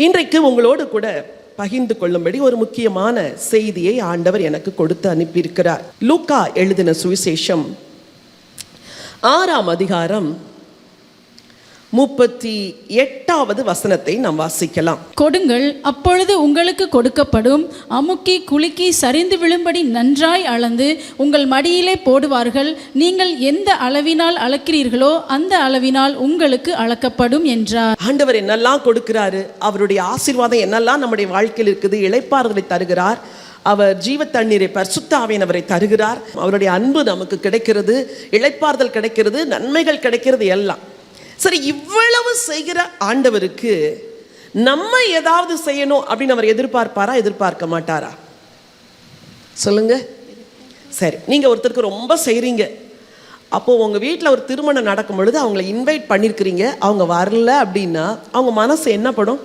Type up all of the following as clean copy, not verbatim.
இன்றைக்கு உங்களோடு கூட பகிர்ந்து கொள்ளும்படி ஒரு முக்கியமான செய்தியை ஆண்டவர் எனக்கு கொடுத்து அனுப்பியிருக்கிறார். லூக்கா எழுதின சுவிசேஷம் 6ஆம் அதிகாரம் 38வது வசனத்தை நாம் வாசிக்கலாம். கொடுங்கள், அப்பொழுது உங்களுக்கு கொடுக்கப்படும். அமுக்கி குலுக்கி சரிந்து விழும்படி நன்றாய் அளந்து உங்கள் மடியிலே போடுவார்கள். நீங்கள் எந்த அளவினால் அளக்கிறீர்களோ அந்த அளவினால் உங்களுக்கு அளக்கப்படும் என்றார். ஆண்டவர் என்னெல்லாம் கொடுக்கிறாரு, அவருடைய ஆசீர்வாதம் என்னெல்லாம் நம்முடைய வாழ்க்கையில் இருக்குது. இளைப்பாறுதலை தருகிறார், அவர் ஜீவ தண்ணீரை பரிசுத்த ஆவியானவரை தருகிறார், அவருடைய அன்பு நமக்கு கிடைக்கிறது, இளைப்பாறுதல் கிடைக்கிறது, நன்மைகள் கிடைக்கிறது எல்லாம் சரி. இவ்வளவு செய்கிற ஆண்டவருக்கு நம்ம ஏதாவது செய்யணும் அப்படின்னு அவர் எதிர்பார்ப்பாரா, எதிர்பார்க்க மாட்டாரா? சொல்லுங்க. சரி, நீங்க ஒருத்தருக்கு ரொம்ப செய்றீங்க. அப்போ உங்க வீட்டில் ஒரு திருமணம் நடக்கும் பொழுது அவங்கள இன்வைட் பண்ணியிருக்கிறீங்க, அவங்க வரல அப்படின்னா அவங்க மனசு என்ன படும்?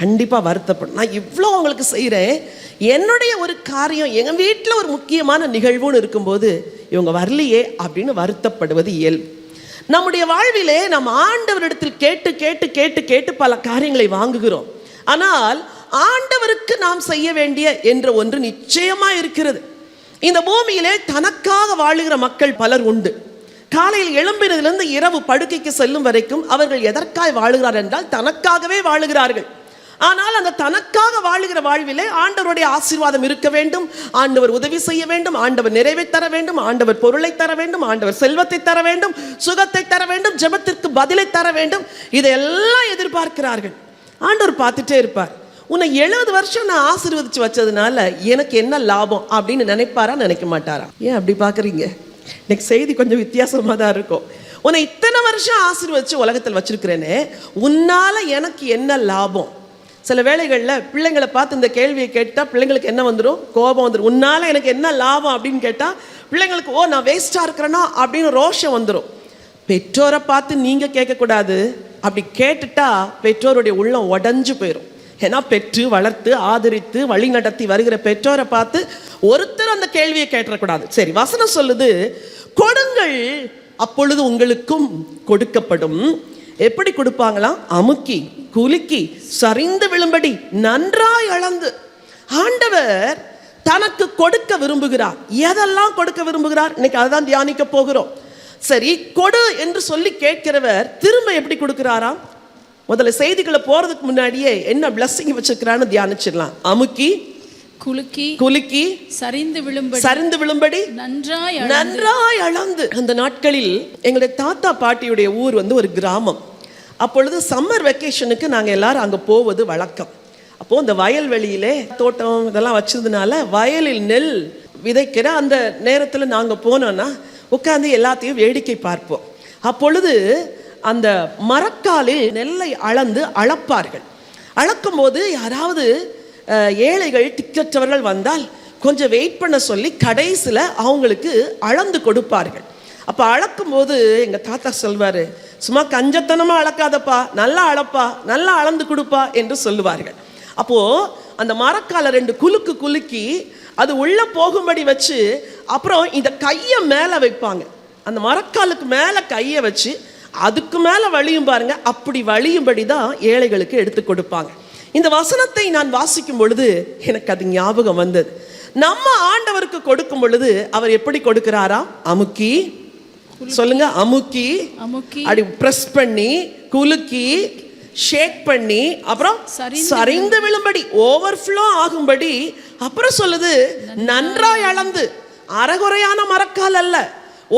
கண்டிப்பாக வருத்தப்படும். நான் இவ்வளோ அவங்களுக்கு செய்கிறேன், என்னுடைய ஒரு காரியம் எங்கள் வீட்டில் ஒரு முக்கியமான நிகழ்வுன்னு இருக்கும்போது இவங்க வரலையே அப்படின்னு வருத்தப்படுவது இயல்பு. நம்முடைய வாழ்விலே நாம் ஆண்டவரிடத்தில் கேட்டு கேட்டு கேட்டு கேட்டு பல காரியங்களை வாங்குகிறோம். ஆனால் ஆண்டவருக்கு நாம் செய்ய வேண்டிய என்ற ஒன்று நிச்சயமாக இருக்கிறது. இந்த பூமியிலே தனக்காக வாழுகிற மக்கள் பலர் உண்டு. காலையில் எழும்பினதிலிருந்து இரவு படுக்கைக்கு செல்லும் வரைக்கும் அவர்கள் எதற்காக வாழுகிறார் என்றால் தனக்காகவே வாழுகிறார்கள். ஆனால் அந்த தனக்காக வாழுகிற வாழ்விலே ஆண்டவருடைய ஆசீர்வாதம் இருக்க வேண்டும், ஆண்டவர் உதவி செய்ய வேண்டும், ஆண்டவர் நிறைவை தர வேண்டும், ஆண்டவர் பொருளை தர வேண்டும், ஆண்டவர் செல்வத்தை தர வேண்டும், சுகத்தை தர வேண்டும், ஜெபத்திற்கு பதிலை தர வேண்டும். இதையெல்லாம் எதிர்பார்க்கிறார்கள். ஆண்டவர் பார்த்துட்டே இருப்பார். உன்னை 70 வருஷம் நான் ஆசீர்வதிச்சு வச்சதுனால எனக்கு என்ன லாபம் அப்படின்னு நினைப்பாரா, நினைக்க மாட்டாரா? ஏன் அப்படி பார்க்குறீங்க? இன்னைக்கு செய்தி கொஞ்சம் வித்தியாசமாக தான் இருக்கும். உன்னை இத்தனை வருஷம் ஆசீர்வதிச்சு உலகத்தில் வச்சிருக்கிறேனே, உன்னால எனக்கு என்ன லாபம்? சில வேளைகளில் பிள்ளைங்களை பார்த்து இந்த கேள்வியை கேட்டால் பிள்ளைங்களுக்கு என்ன வந்துடும்? கோபம் வந்துடும். உன்னால் எனக்கு என்ன லாபம் அப்படின்னு கேட்டால் பிள்ளைங்களுக்கு நான் வேஸ்ட்டாக இருக்கிறேன்னா அப்படின்னு ரோஷம் வந்துடும். பெற்றோரை பார்த்து நீங்கள் கேட்கக்கூடாது. அப்படி கேட்டுட்டா பெற்றோருடைய உள்ளம் உடஞ்சு போயிடும். ஏன்னா பெற்று வளர்த்து ஆதரித்து வழி நடத்தி வருகிற பெற்றோரை பார்த்து ஒருத்தர் அந்த கேள்வியை கேட்டக்கூடாது. சரி, வசனம் சொல்லுது, கொடுங்கள் அப்பொழுது உங்களுக்கும் கொடுக்கப்படும். எப்படி கொடுப்பாங்களாம்? அமுக்கி குலுக்கி சரிந்து விழும்படி நன்றாய் அளந்து. ஆண்டவர் தனக்கு கொடுக்க விரும்புகிறார். எதெல்லாம் கொடுக்க விரும்புகிறார்? இன்னைக்கு அதுதான் தியானிக்க போகிறோம். சரி, கொடு என்று சொல்லி கேட்கிறவர் திரும்ப எப்படி கொடுக்கிறாராம்? முதல்ல செய்திகளை போறதுக்கு முன்னாடியே என்ன பிளஸிங் வச்சிருக்கிறான்னு தியானிச்சிடலாம். அமுக்கி குலுக்கி குலுக்கி சரிந்து விழும்படி நன்றாய் அளந்து. அந்த நாட்களில் எங்களுடைய தாத்தா பாட்டியுடைய ஊர் ஒரு கிராமம். அப்பொழுது சம்மர் வெக்கேஷனுக்கு நாங்கள் எல்லாரும் அங்கே போவது வழக்கம். அப்போது இந்த வயல்வெளியிலே தோட்டம் இதெல்லாம் வச்சதுனால வயலில் நெல் விதைக்கிற அந்த நேரத்தில் நாங்கள் போனோன்னா உட்காந்து எல்லாத்தையும் வேடிக்கை பார்ப்போம். அப்பொழுது அந்த மரக்காலில் நெல்லை அளப்பார்கள். அளக்கும் போது யாராவது ஏழைகள் திக்கற்றவர்கள் வந்தால் கொஞ்சம் வெயிட் பண்ண சொல்லி கடைசியில் அவங்களுக்கு அளந்து கொடுப்பார்கள். அப்போ அளக்கும் போது எங்கள் தாத்தா சொல்வார், சும்மா கஞ்சத்தனமாக அளக்காதப்பா, நல்லா அளப்பா, நல்லா அளந்து கொடுப்பா என்று சொல்லுவார்கள். அப்போது அந்த மரக்காலை 2 குலுக்கு குலுக்கி அது உள்ளே போகும்படி வச்சு அப்புறம் இந்த கையை மேலே வைப்பாங்க. அந்த மரக்காலுக்கு மேலே கையை வச்சு அதுக்கு மேலே வழியும் பாருங்க, அப்படி வழியும்படி தான் ஏழைகளுக்கு எடுத்து கொடுப்பாங்க. இந்த வசனத்தை நான் வாசிக்கும் பொழுது எனக்கு அது ஞாபகம் வந்தது. நம்ம ஆண்டவருக்கு கொடுக்கும் பொழுது அவர் எப்படி கொடுக்கிறாரா? அமுக்கி, சொல்லுங்க, அமுக்கி அப்படி பிரஸ் பண்ணி குலுக்கி ஷேக் பண்ணி அப்புறம் சரிந்து விழும்படி ஓவர்ஃப்ளோ ஆகும்படி அப்புறம் சொல்லுது நன்றாய் அளந்து. அரைகுறையான மரக்கால் அல்ல,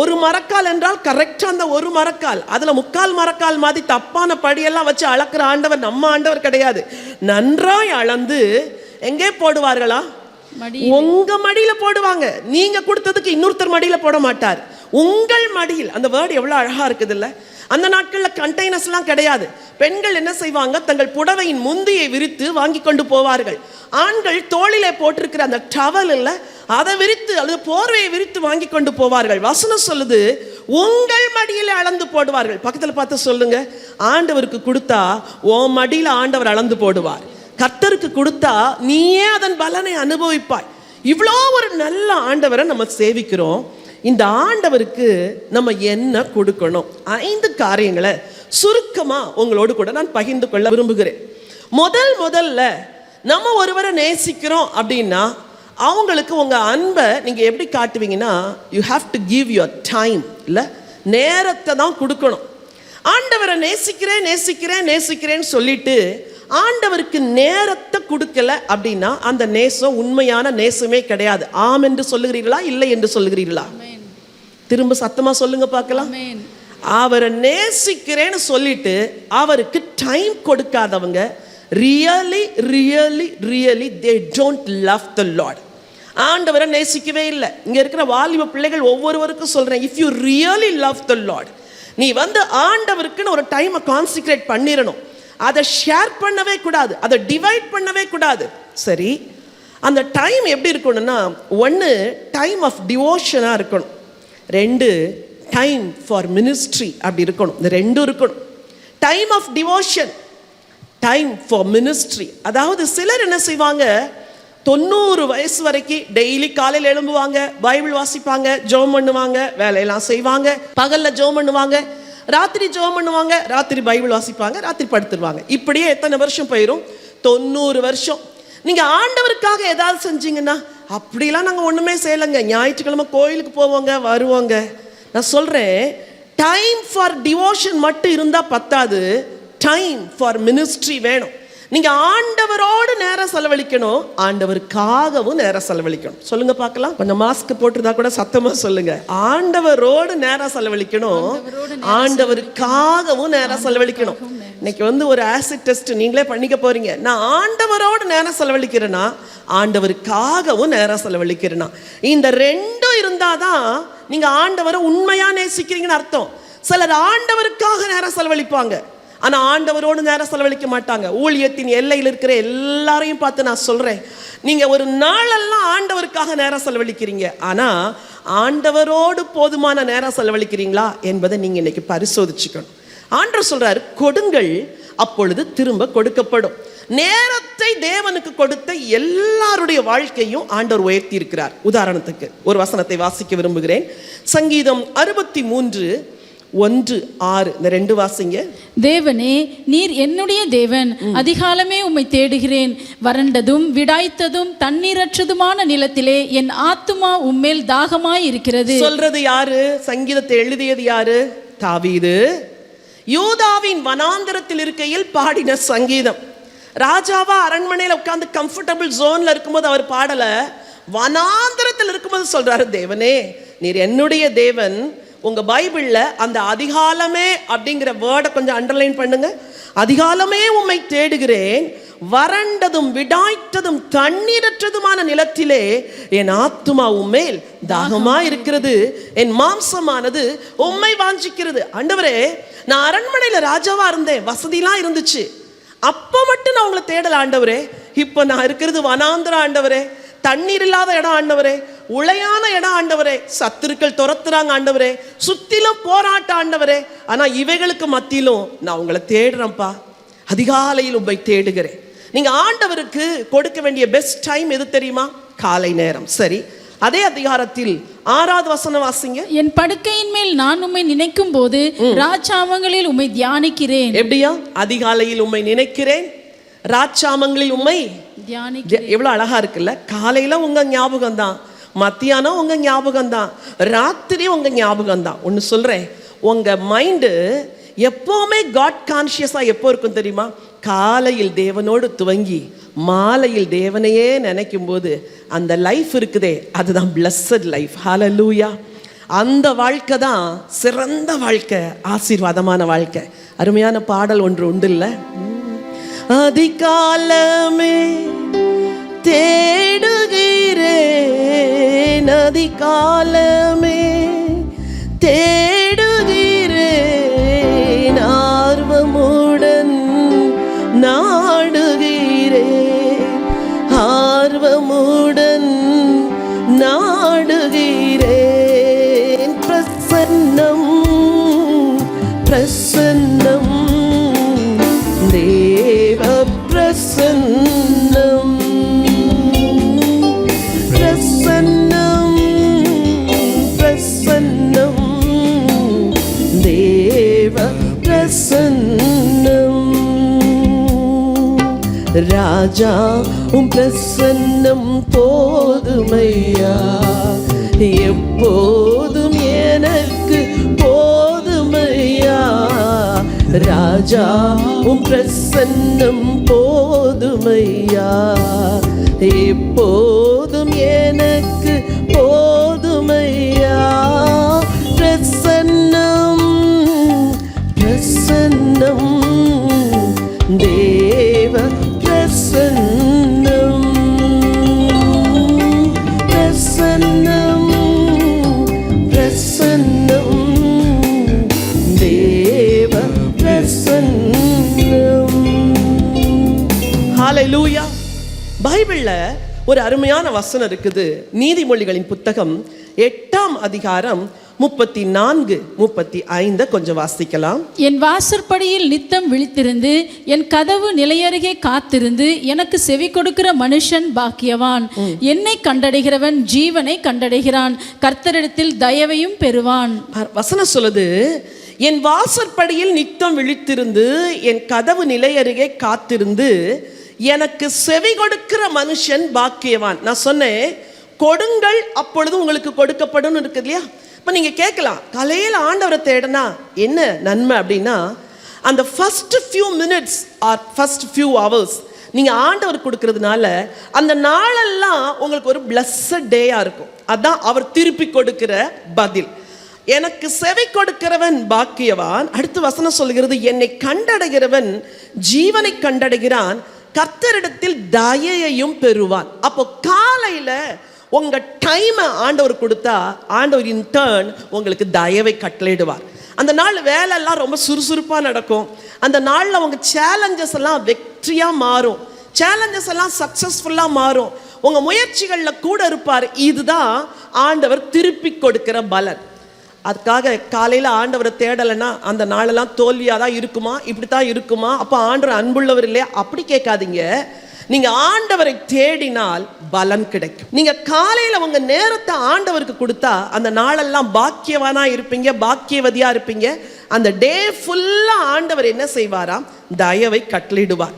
ஒரு மரக்கால் என்றால் கரெக்டா அந்த ஒரு மரக்கால், அதுல 3/4 மரக்கால் மாதிரி தப்பான படியெல்லாம் வச்சு அளக்குற ஆண்டவர் நம்ம ஆண்டவர் கிடையாது. நன்றாய் அளந்து எங்கே போடுவார்களா? உங்க மடியில போடுவாங்க. நீங்க கொடுத்ததுக்கு இன்னொருத்தர் மடியில போட மாட்டார், உங்கள் மடியில். அந்த வேர்டு எவ்வளவு அழகா இருக்குது இல்ல? அந்த நாட்களில் கண்டெய்னர்ஸ்லாம் கிடையாது. பெண்கள் என்ன செய்வாங்க? தங்கள் புடவையின் முந்தியை விரித்து வாங்கி கொண்டு போவார்கள். ஆண்கள் தோளிலே போட்டிருக்கிற அந்த டவல் இல்ல, அதை விரித்து அல்லது போர்வையை விரித்து வாங்கி கொண்டு போவார்கள். வசனம் சொல்லுது உங்கள் மடியில அளந்து போடுவார்கள். பக்கத்தில் பார்த்து சொல்லுங்க, ஆண்டவருக்கு கொடுத்தா உன் மடியில ஆண்டவர் அளந்து போடுவார். கர்த்தருக்கு கொடுத்தா நீயே அதன் பலனை அனுபவிப்பாய். இவ்வளோ ஒரு நல்ல ஆண்டவரை நம்ம சேவிக்கிறோம். இந்த ஆண்டவருக்கு நம்ம என்ன கொடுக்கணும்? 5 காரியங்களை சுருக்கமா உங்களோடு கூட நான் பகிர்ந்து கொள்ள விரும்புகிறேன். முதல்ல நம்ம ஒருவரை நேசிக்கிறோம் அப்படின்னா அவங்களுக்கு உங்கள் அன்பை நீங்கள் எப்படி காட்டுவீங்கன்னா, you have to give your time, இல்லை நேரத்தை தான் கொடுக்கணும். ஆண்டவரை நேசிக்கிறேன்னு சொல்லிட்டு ஆண்டவருக்கு நேரத்தை கொடுக்கல அப்படின்னா அந்த நேசம் உண்மையான நேசமே கிடையாது. ஆம் என்று சொல்லுகிறீர்களா, இல்லை என்று சொல்லுகிறீர்களா? திரும்ப சத்தமா சொல்லுங்க பார்க்கலாம். அவரை நேசிக்கிறேன்னு சொல்லிட்டு அவருக்கு டைம் கொடுக்காதவங்க really they don't love the Lord. ஆண்டவரை நேசிக்கவே இல்லை. இங்க இருக்கிற வாலிப பிள்ளைகள் ஒவ்வொருவருக்கும் சொல்றேன், if you really love the Lord, நீ ஆண்டவருக்குன்னு ஒரு டைமை கான்சென்ட்ரேட் பண்ணிடணும். அதை ஷேர் பண்ணவே கூடாது, அதை டிவைட் பண்ணவே கூடாது. சரி, அந்த டைம் எப்படி இருக்கணும்னா, ஒன்று டைம் ஆஃப் டிவோஷனாக இருக்கணும், 2 டைம் ஃபார் மினிஸ்ட்ரி அப்படி இருக்கணும். இந்த 2 இருக்கணும். Time of devotion, time for ministry. அதாவது சிலர் என்ன செய்வாங்க, 90 வயசு வரைக்கும் டெய்லி காலையில் எழும்புவாங்க, பைபிள் வாசிப்பாங்க, ஜெபம் பண்ணுவாங்க, வேலையெல்லாம் செய்வாங்க, பகலில் ஜெபம் பண்ணுவாங்க, ராத்திரி ஜெபம் பண்ணுவாங்க, ராத்திரி பைபிள் வாசிப்பாங்க, ராத்திரி படுத்துருவாங்க. இப்படியே எத்தனை வருஷம் போயிடும்? 90 வருஷம். நீங்கள் ஆண்டவருக்காக ஏதாவது செஞ்சீங்கன்னா, அப்படிலாம் நாங்கள் ஒன்றுமே செய்யலைங்க, ஞாயிற்றுக்கிழமை கோயிலுக்கு போவோங்க வருவோங்க. நான் சொல்கிறேன், டைம் ஃபார் டிவோஷன் மட்டும் இருந்தால் பத்தாது, டைம் ஃபார் மினிஸ்ட்ரி வேணும். நீங்கள் ஆண்டவரோடு நேரம் செலவழிக்கணும், ஆண்டவருக்காகவும் நேரம் செலவழிக்கணும். சொல்லுங்க பார்க்கலாம். கொஞ்சம் மாஸ்க் போட்டுருந்தா கூட சத்தமா சொல்லுங்க. ஆண்டவரோடு நேரம் செலவழிக்கணும், ஆண்டவருக்காகவும் நேரம் செலவழிக்கணும். இன்னைக்கு ஒரு ஆசிட் டெஸ்ட் நீங்களே பண்ணிக்க போறீங்க. நான் ஆண்டவரோடு நேரம் செலவழிக்கிறேன்னா, ஆண்டவருக்காகவும் நேரம் செலவழிக்கிறேன்னா, இந்த 2 இருந்தாதான் நீங்க ஆண்டவரை உண்மையா நேசிக்கிறீங்கன்னு அர்த்தம். சிலர் ஆண்டவருக்காக நேரம் செலவழிப்பாங்க, ஆனால் ஆண்டவரோடு நேரம் செலவழிக்க மாட்டாங்க. ஊழியத்தின் எல்லையில் இருக்கிற எல்லாரையும் பார்த்து நான் சொல்கிறேன், நீங்கள் ஒரு நாளெல்லாம் ஆண்டவருக்காக நேரம் செலவழிக்கிறீங்க, ஆனால் ஆண்டவரோடு போதுமான நேரம் செலவழிக்கிறீங்களா என்பதை நீங்கள் இன்னைக்கு பரிசோதிச்சுக்கணும். ஆண்டவர் சொல்கிறார், கொடுங்கள் அப்பொழுது திரும்ப கொடுக்கப்படும். நேரத்தை தேவனுக்கு கொடுத்த எல்லாருடைய வாழ்க்கையும் ஆண்டவர் உயர்த்தி இருக்கிறார். உதாரணத்துக்கு ஒரு வசனத்தை வாசிக்க விரும்புகிறேன். சங்கீதம் 63:1-6 இந்த 2 வாசிங்க. தேவனே, நீர் என்னுடைய தேவன், அதிகாலமே உம்மை தேடுகிறேன். வறண்டதும் விடாய்த்ததும் தண்ணீரற்றதுமான நிலத்திலே என் ஆத்துமா உம்மேல் தாகமாய் இருக்கிறது. சொல்றது யாரு? சங்கீதத்தை எழுதியது யாரு? தாவீது. யூதாவின் வனாந்தரத்தில் இருக்கையில் பாடின சங்கீதம். ராஜாவா அரண்மனையில் உட்கார்ந்து கம்ஃபர்டபுள் ஜோன்ல இருக்கும்போது அவர் பாடல, வனாந்தரத்தில் இருக்கும்போது சொல்றாரு, தேவனே நீர் என்னுடைய தேவன். உங்க பைபிள்ல அந்த அதிகாலமே அப்படிங்கிற வேர்டை கொஞ்சம் அண்டர்லைன் பண்ணுங்க. அதிகாலமே உம்மை தேடுகிறேன், வறண்டதும் விடாய்த்ததும் தண்ணீரற்றதுமான நிலத்திலே என் ஆத்துமா உம்மேல் தாகமா இருக்கிறது, என் மாம்சமானது உம்மை வாஞ்சிக்கிறது. ஆண்டவரே, நான் அரண்மனையில ராஜாவா இருந்தேன், வசதிலாம் இருந்துச்சு, அப்ப மட்டும் நான் உங்களை தேடல ஆண்டவரே. இப்ப நான் இருக்கிறது வனாந்திரம் ஆண்டவரே, தண்ணீர் இல்லாத இடம் ஆண்டவரே, உளையான இடம் ஆண்டவரே, சத்துருக்கள் துரத்துறாங்க ஆண்டவரே, சுத்திலும் போராட்ட ஆண்டவரே. ஆனா இவைகளுக்கு மத்தியிலும் நான் உங்களை தேடுறேன்ப்பா, அதிகாலையில் உம்மை தேடுகிறேன். நீங்க ஆண்டவருக்கு கொடுக்க வேண்டிய பெஸ்ட் டைம் எது தெரியுமா? காலை நேரம். சரி, அதே அதிகாரத்தில் 6வது வசனம் வாசிங்க. என் படுக்கையின் மேல் நான் உம்மை நினைக்கும் போது ராஜாமங்களில் உம்மை தியானிக்கிறேன். எப்படியா? அதிகாலையில் உம்மை நினைக்கிறேன், ராஜாமங்களில் உம்மை தியானிக்கிறேன். எவ்வளவு அழகா இருக்குல்ல. காலையில உங்க ஞாபகம் தான், மத்தியானம் உங்க ஞாபகம் தான், ராத்திரி உங்க ஞாபகம் தான். ஒன்று சொல்றேன், உங்க மைண்டு எப்பவுமே காட் கான்சியஸா எப்போ இருக்கும் தெரியுமா? காலையில் தேவனோடு துவங்கி மாலையில் தேவனையே நினைக்கும் போது அந்த லைஃப் இருக்குதே, அதுதான் பிளஸட் லைஃப். ஹல்லேலூயா. அந்த வாழ்க்கை தான் சிறந்த வாழ்க்கை, ஆசீர்வாதமான வாழ்க்கை. அருமையான பாடல் ஒன்று உண்டு இல்ல, அதிகாலமே தேடுகிறேன், அதிகாலமே தேடுகிறேன், ஆர்வமுடன் நாடுகிறேன், ஆர்வமுடன் நாடுகிறேன். பிரசன்னம் பிரசன்னம் தேவ பிரசன்னம், பிரசன்னம் பிரசன்னம் தேவ பிரசன்னம். ராஜா உம் பிரசன்னம் போதுமையா, எப்போதும் எனக்கு போதுமையா. ராஜா உம் பிரசன்னம் போதுமையா, எப்போதும் எனக்கு போதுமையா. பிரசன்னம் பிரசன்னம் தேவ பிரசன்னம் பிரசன்னம் பிரசன்னம் தேவ பிரசன்னம். ஹல்லேலூயா. பைபிள்ல ஒரு அருமையான வசனம் இருக்குது. நீதிமொழிகளின் புத்தகம் 8ஆம் அதிகாரம் 34, 35 கொஞ்சம் வாசிக்கலாம். என் வாசற்படியில் நித்தம் விழித்திருந்து என் கதவு நிலையருகே காத்திருந்து எனக்கு செவி கொடுக்கிற மனுஷன் பாக்கியவான். என்னை கண்டடைகிறவன் ஜீவனை கண்டடைகிறான், கர்த்தரிடத்தில் தயவையும் பெறுவான். வசனம் சொல்லுது, என் வாசற்படியில் நித்தம் விழித்திருந்து என் கதவு நிலையருகே காத்திருந்து எனக்கு செவி கொடுக்கிற மனுஷன் பாக்கியவான். நான் சொன்னேன், கொடுங்கள் அப்பொழுது உங்களுக்கு கொடுக்கப்படும் இருக்கு இல்லையா? இப்போ நீங்கள் கேட்கலாம், காலையில் ஆண்டவரை தேடனா என்ன நன்மை அப்படின்னா, அந்த first few minutes R first few hours நீங்கள் ஆண்டவர் கொடுக்கறதுனால அந்த நாளெல்லாம் உங்களுக்கு ஒரு பிளஸ்ஸட் டேயாக இருக்கும். அதான் அவர் திருப்பி கொடுக்கிற பதில். எனக்கு செவி கொடுக்கிறவன் பாக்கியவான். அடுத்த வசனம் சொல்கிறது, என்னை கண்டடைகிறவன் ஜீவனை கண்டடைகிறான், கர்த்தரிடத்தில் தயையையும் பெறுவான். அப்போ காலையில் உங்க டைமை ஆண்டவர் கொடுத்தா ஆண்டவர் இன் டர்ன் உங்களுக்கு தயவை கட்டளையிடுவார். அந்த நாள் வேலையெல்லாம் ரொம்ப சுறுசுறுப்பாக நடக்கும். அந்த நாளில் உங்க சேலஞ்சஸ் எல்லாம் வெற்றியாக மாறும், சேலஞ்சஸ் எல்லாம் சக்ஸஸ்ஃபுல்லாக மாறும். உங்க முயற்சிகளில் கூட இருப்பார். இதுதான் ஆண்டவர் திருப்பி கொடுக்கிற பலன். அதுக்காக காலையில் ஆண்டவரை தேடலைன்னா அந்த நாளெல்லாம் தோல்வியாக தான் இருக்குமா, இப்படி தான் இருக்குமா, அப்போ ஆண்டவர் அன்புள்ளவர் இல்லையா, அப்படி கேட்காதீங்க. நீங்க ஆண்டவரை தேடினால் பலன் கிடைக்கும். நீங்க காலையில உங்க நேரத்தை ஆண்டவருக்கு கொடுத்தா அந்த நாளெல்லாம் பாக்கியவானா இருப்பீங்க, பாக்கியவதியா இருப்பீங்க. அந்த டே ஃபுல்லா ஆண்டவர் என்ன செய்வாராம்? தயவை கட்டளையிடுவார்.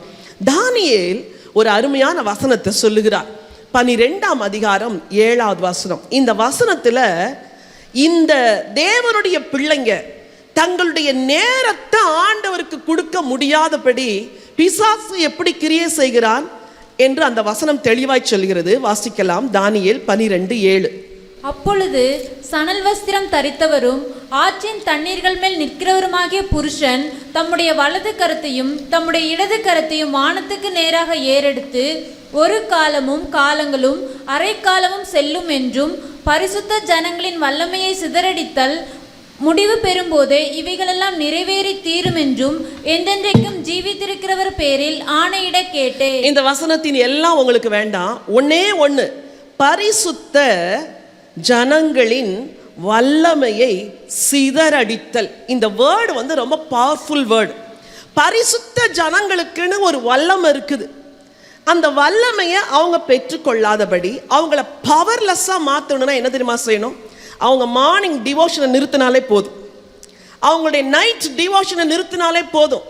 தானியேல் ஒரு அருமையான வசனத்தை சொல்லுகிறார். 12ஆம் அதிகாரம் 7வது வசனம். இந்த வசனத்துல இந்த தேவனுடைய பிள்ளைங்க தங்களுடைய நேரத்தை ஆண்டவருக்கு கொடுக்க முடியாதபடி பிசாசு எப்படி கிரியை செய்கிறான் என்று அந்த வசனம் தெளிவாய் சொல்கிறது. வாசிக்கலாம். தானியேல் 12:7. அப்பொழுது சணல் வஸ்திரம் தரித்தவரும் ஆற்றின் தண்ணீர்கள் மேல் நிற்கிறவருமாகிய புருஷன் தம்முடைய வலது கரத்தையும் தம்முடைய இடது கரத்தையும் வானத்துக்கு நேராக ஏறெடுத்து, ஒரு காலமும் காலங்களும் அரை காலமும் செல்லும் என்றும் பரிசுத்த ஜனங்களின் வல்லமையை சிதறடித்தல் முடிவு பெறும்போதே இவைகளெல்லாம் நிறைவேறி தீரும் என்றும் என்றென்றைக்கும் ஜீவித்திருக்கிறவர் பேரில் ஆணையிட கேட்டேன். இந்த வசனத்தின் எல்லாம் உங்களுக்கு வேண்டாம். ஒன்னே ஒன்று, பரிசுத்த ஜனங்களின் வல்லமையை சிதறடித்தல். இந்த வேர்டு ரொம்ப பவர்ஃபுல் வேர்டு. பரிசுத்த ஜனங்களுக்குன்னு ஒரு வல்லமை இருக்குது. அந்த வல்லமையை அவங்க பெற்றுக்கொள்ளாதபடி அவங்கள பவர்லெஸ்ஸாக மாற்றணும்னா என்ன தெரியுமா செய்யணும்? அவங்க மார்னிங் டிவோஷனை நிறுத்தினாலே போதும், அவங்களுடைய நைட் டிவோஷனை நிறுத்தினாலே போதும்.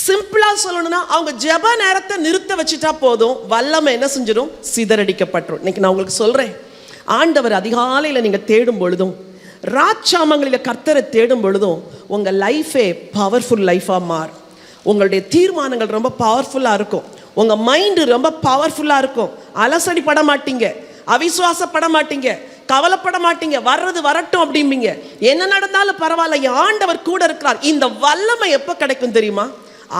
சிம்பிளாக சொல்லணும்னா அவங்க ஜெப நேரத்தை நிறுத்த வச்சுட்டா போதும், வல்லமை என்ன செஞ்சிடும்? சிதறடிக்கப்பட்டுரும். இன்னைக்கு நான் உங்களுக்கு சொல்கிறேன், ஆண்டவர் அதிகாலையில் நீங்கள் தேடும் பொழுதும் ராட்சாமங்களில் கர்த்தரை தேடும் பொழுதும் உங்கள் லைஃபே பவர்ஃபுல் லைஃபாக மாறும். உங்களுடைய தீர்மானங்கள் ரொம்ப பவர்ஃபுல்லாக இருக்கும், உங்கள் மைண்டு ரொம்ப பவர்ஃபுல்லாக இருக்கும். அலசடி பட மாட்டீங்க, அவிசுவாசப்பட மாட்டீங்க, கவலைப்பட மாட்டீங்க. வர்றது வரட்டும் அப்படிம்பீங்க. என்ன நடந்தாலும் பரவாயில்ல, என் ஆண்டவர் கூட இருக்கிறார். இந்த வல்லமை எப்போ கிடைக்கும் தெரியுமா?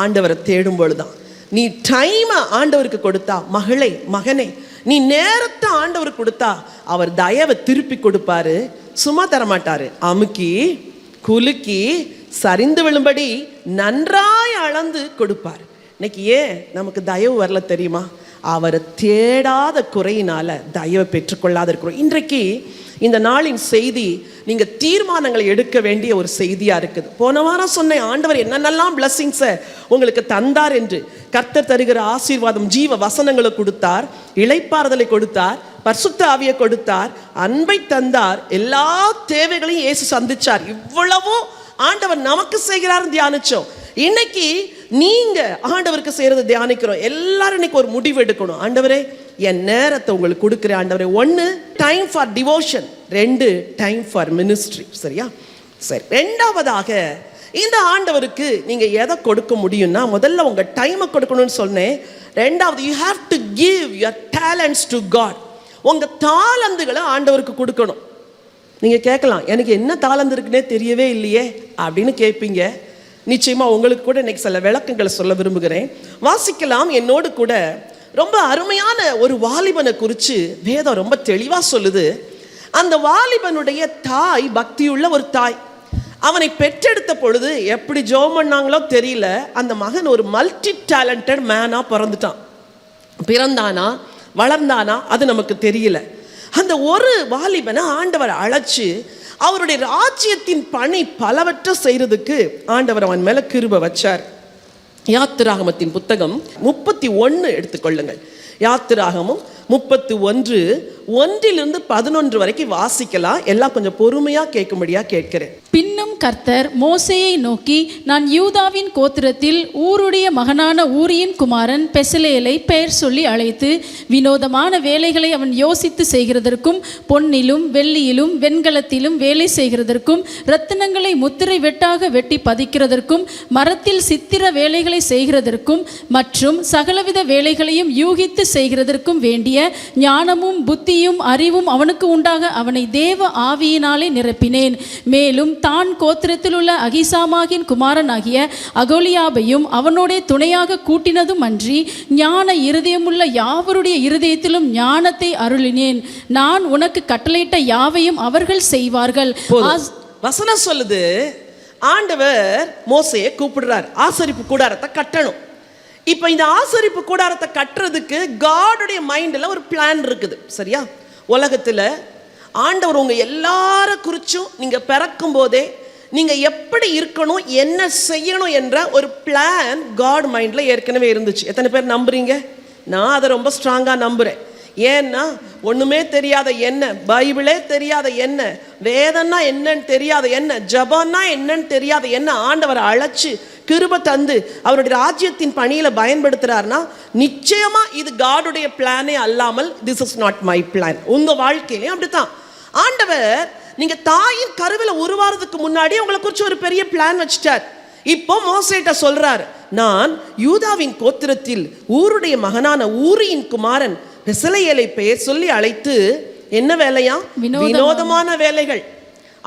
ஆண்டவரை தேடும் பொழுதுதான். நீ டைமை ஆண்டவருக்கு கொடுத்தா, மகளே மகனே, நீ நேரத்தை ஆண்டவருக்கு கொடுத்தா அவர் தயவை திருப்பி கொடுப்பாரு. சும்மா தரமாட்டாரு, அமுக்கி குலுக்கி சரிந்து விழும்படி நன்றாய் அளந்து கொடுப்பார். இன்னைக்கு ஏன் நமக்கு தயவு வரல தெரியுமா? அவரை தேடாத குறையினால தயவை பெற்றுக்கொள்ளாத இருக்கிறோம். இன்றைக்கு இந்த நாளின் செய்தி நீங்கள் தீர்மானங்களை எடுக்க வேண்டிய ஒரு செய்தியாக இருக்குது. போன வாரம் சொன்னேன், ஆண்டவர் என்னென்னலாம் பிளஸ்ஸிங்ஸை உங்களுக்கு தந்தார் என்று. கர்த்தர் தருகிற ஆசீர்வாதம், ஜீவ வசனங்களை கொடுத்தார், இளைப்பாறுதலை கொடுத்தார், பரிசுத்த ஆவியை கொடுத்தார், அன்பை தந்தார், எல்லா தேவைகளையும் இயேசு சந்திச்சார். இவ்வளவும் ஆண்டவர் நமக்கு செய்கிறார் தியானிச்சோம். இன்னைக்கு நீங்க ஆண்டவருக்கு செய்யறதை தியானிக்கிறோம். எல்லாரும் இன்னைக்கு ஒரு முடிவு எடுக்கணும். ஆண்டவரே, என் நேரத்தை உங்களுக்கு கொடுக்குறேன் ஆண்டவரே. 1 time for devotion, 2 time for ministry. சரியா? சரி. ரெண்டாவதாக இந்த ஆண்டவருக்கு நீங்க எதை கொடுக்க முடியும்னா, முதல்ல உங்க டைமை கொடுக்கணும்னு சொன்னேன். ரெண்டாவது, you have to give your talents to God. உங்க தாளந்துகளை ஆண்டவருக்கு கொடுக்கணும். நீங்க கேட்கலாம், எனக்கு என்ன தாளந்து இருக்குன்னே தெரியவே இல்லையே அப்படின்னு கேட்பீங்க. நிச்சயமா உங்களுக்கு கூட இன்னைக்கு சில விளக்கங்களை சொல்ல விரும்புகிறேன். வாசிக்கலாம் என்னோடு கூட. ரொம்ப அருமையான ஒரு வாலிபனை குறித்து வேதம் ரொம்ப தெளிவா சொல்லுது. அந்த வாலிபனுடைய தாய் பக்தியுள்ள ஒரு தாய். அவனை பெற்றெடுத்த பொழுது எப்படி ஜெபம் பண்ணாங்களோ தெரியல, அந்த மகன் ஒரு மல்டி டேலண்டட் மேனா பிறந்தானா வளர்ந்தானா அது நமக்கு தெரியல. அந்த ஒரு வாலிபனை ஆண்டவர் அழைச்சு அவருடைய ராஜ்யத்தின் பணி பலவற்ற செய்யறதுக்கு ஆண்டவர் அவன் மேல கிருபை வச்சார். யாத்திராகமத்தின் புத்தகம் 31 எடுத்துக்கொள்ளுங்கள். யாத்திராகமும் 31 1 to 11 வரைக்கும் வாசிக்கலாம். எல்லாம் கொஞ்சம் பொறுமையா கேட்கும்படியா கேட்கிறேன். பின்னும் கர்த்தர் மோசேயை நோக்கி, நான் யூதாவின் கோத்திரத்தில் ஊருடைய மகனான ஊரியின் குமாரன் பெசலேலை பெயர் சொல்லி அழைத்து, வினோதமான வேலைகளை அவன் யோசித்து செய்கிறதற்கும், பொன்னிலும் வெள்ளியிலும் வெண்கலத்திலும் வேலை செய்கிறதற்கும், இரத்தினங்களை முத்திரை வெட்டாக வெட்டி பதிக்கிறதற்கும், மரத்தில் சித்திர வேலைகளை செய்கிறதற்கும் மற்றும் சகலவித வேலைகளையும் யூகித்து செய்கிறதற்கும் வேண்டிய ஞானமும் புத்தியும் அறிவும் அவனுக்கு உண்டாக அவனை தேவ ஆவியினாலே நிரப்பினேன். மேலும் தான் கோத்திரத்தில் உள்ள அகிசாமாகின் குமாரனாகிய அகோலியாபையும் அவனோட துணையாக கூட்டினதும் அன்றி, ஞான இருதயமுள்ள யாவருடைய இருதயத்திலும் ஞானத்தை அருளினேன். நான் உனக்கு கட்டளையிட்ட யாவையும் அவர்கள் செய்வார்கள். வசனம் சொல்லுது, ஆண்டவர் மோசேயை கூப்பிடுறார், ஆசரிப்பு கூடாரத்தை கட்டணும். இப்போ இந்த ஆசரிப்பு கூடாரத்தை கட்டுறதுக்கு காடுடைய மைண்டில் ஒரு பிளான் இருக்குது. சரியா? உலகத்தில் ஆண்டவர் உங்க எல்லார குறிச்சும் நீங்க பிறக்கும் போதே நீங்க எப்படி இருக்கணும், என்ன செய்யணும் என்ற ஒரு பிளான் காட் மைண்ட்ல ஏற்கனவே இருந்துச்சு. எத்தனை பேர் நம்புறீங்க? நான் அதை ரொம்ப ஸ்ட்ராங்கா நம்புறேன். ஏன்னா ஒண்ணுமே தெரியாத என்ன, பைபிளே தெரியாத என்ன, வேதம்னா என்னன்னு தெரியாத என்ன, ஜபம்னா என்னன்னு தெரியாத என்ன ஆண்டவர் அழைச்சு கிருபை தந்து அவருடைய ராஜ்யத்தின் பணியில பயன்படுத்துறாருன்னா நிச்சயமா இது காடுடைய பிளானே அல்லாமல் this is not my plan. உங்க வாழ்க்கையிலையும் அப்படித்தான். ஆண்டவர் நீங்க தாயின் கருவில உருவாறதுக்கு முன்னாடி உங்களை குறிச்சு ஒரு பெரிய பிளான் வச்சுட்டார். இப்போ மோசேட்ட சொல்றாரு, நான் யூதாவின் கோத்திரத்தில் ஊருடைய மகனான ஊரியின் குமாரன் பெசலேயலை பெயர் சொல்லி அழைத்து, என்ன வேலையா? வினோதமான வேலைகள்.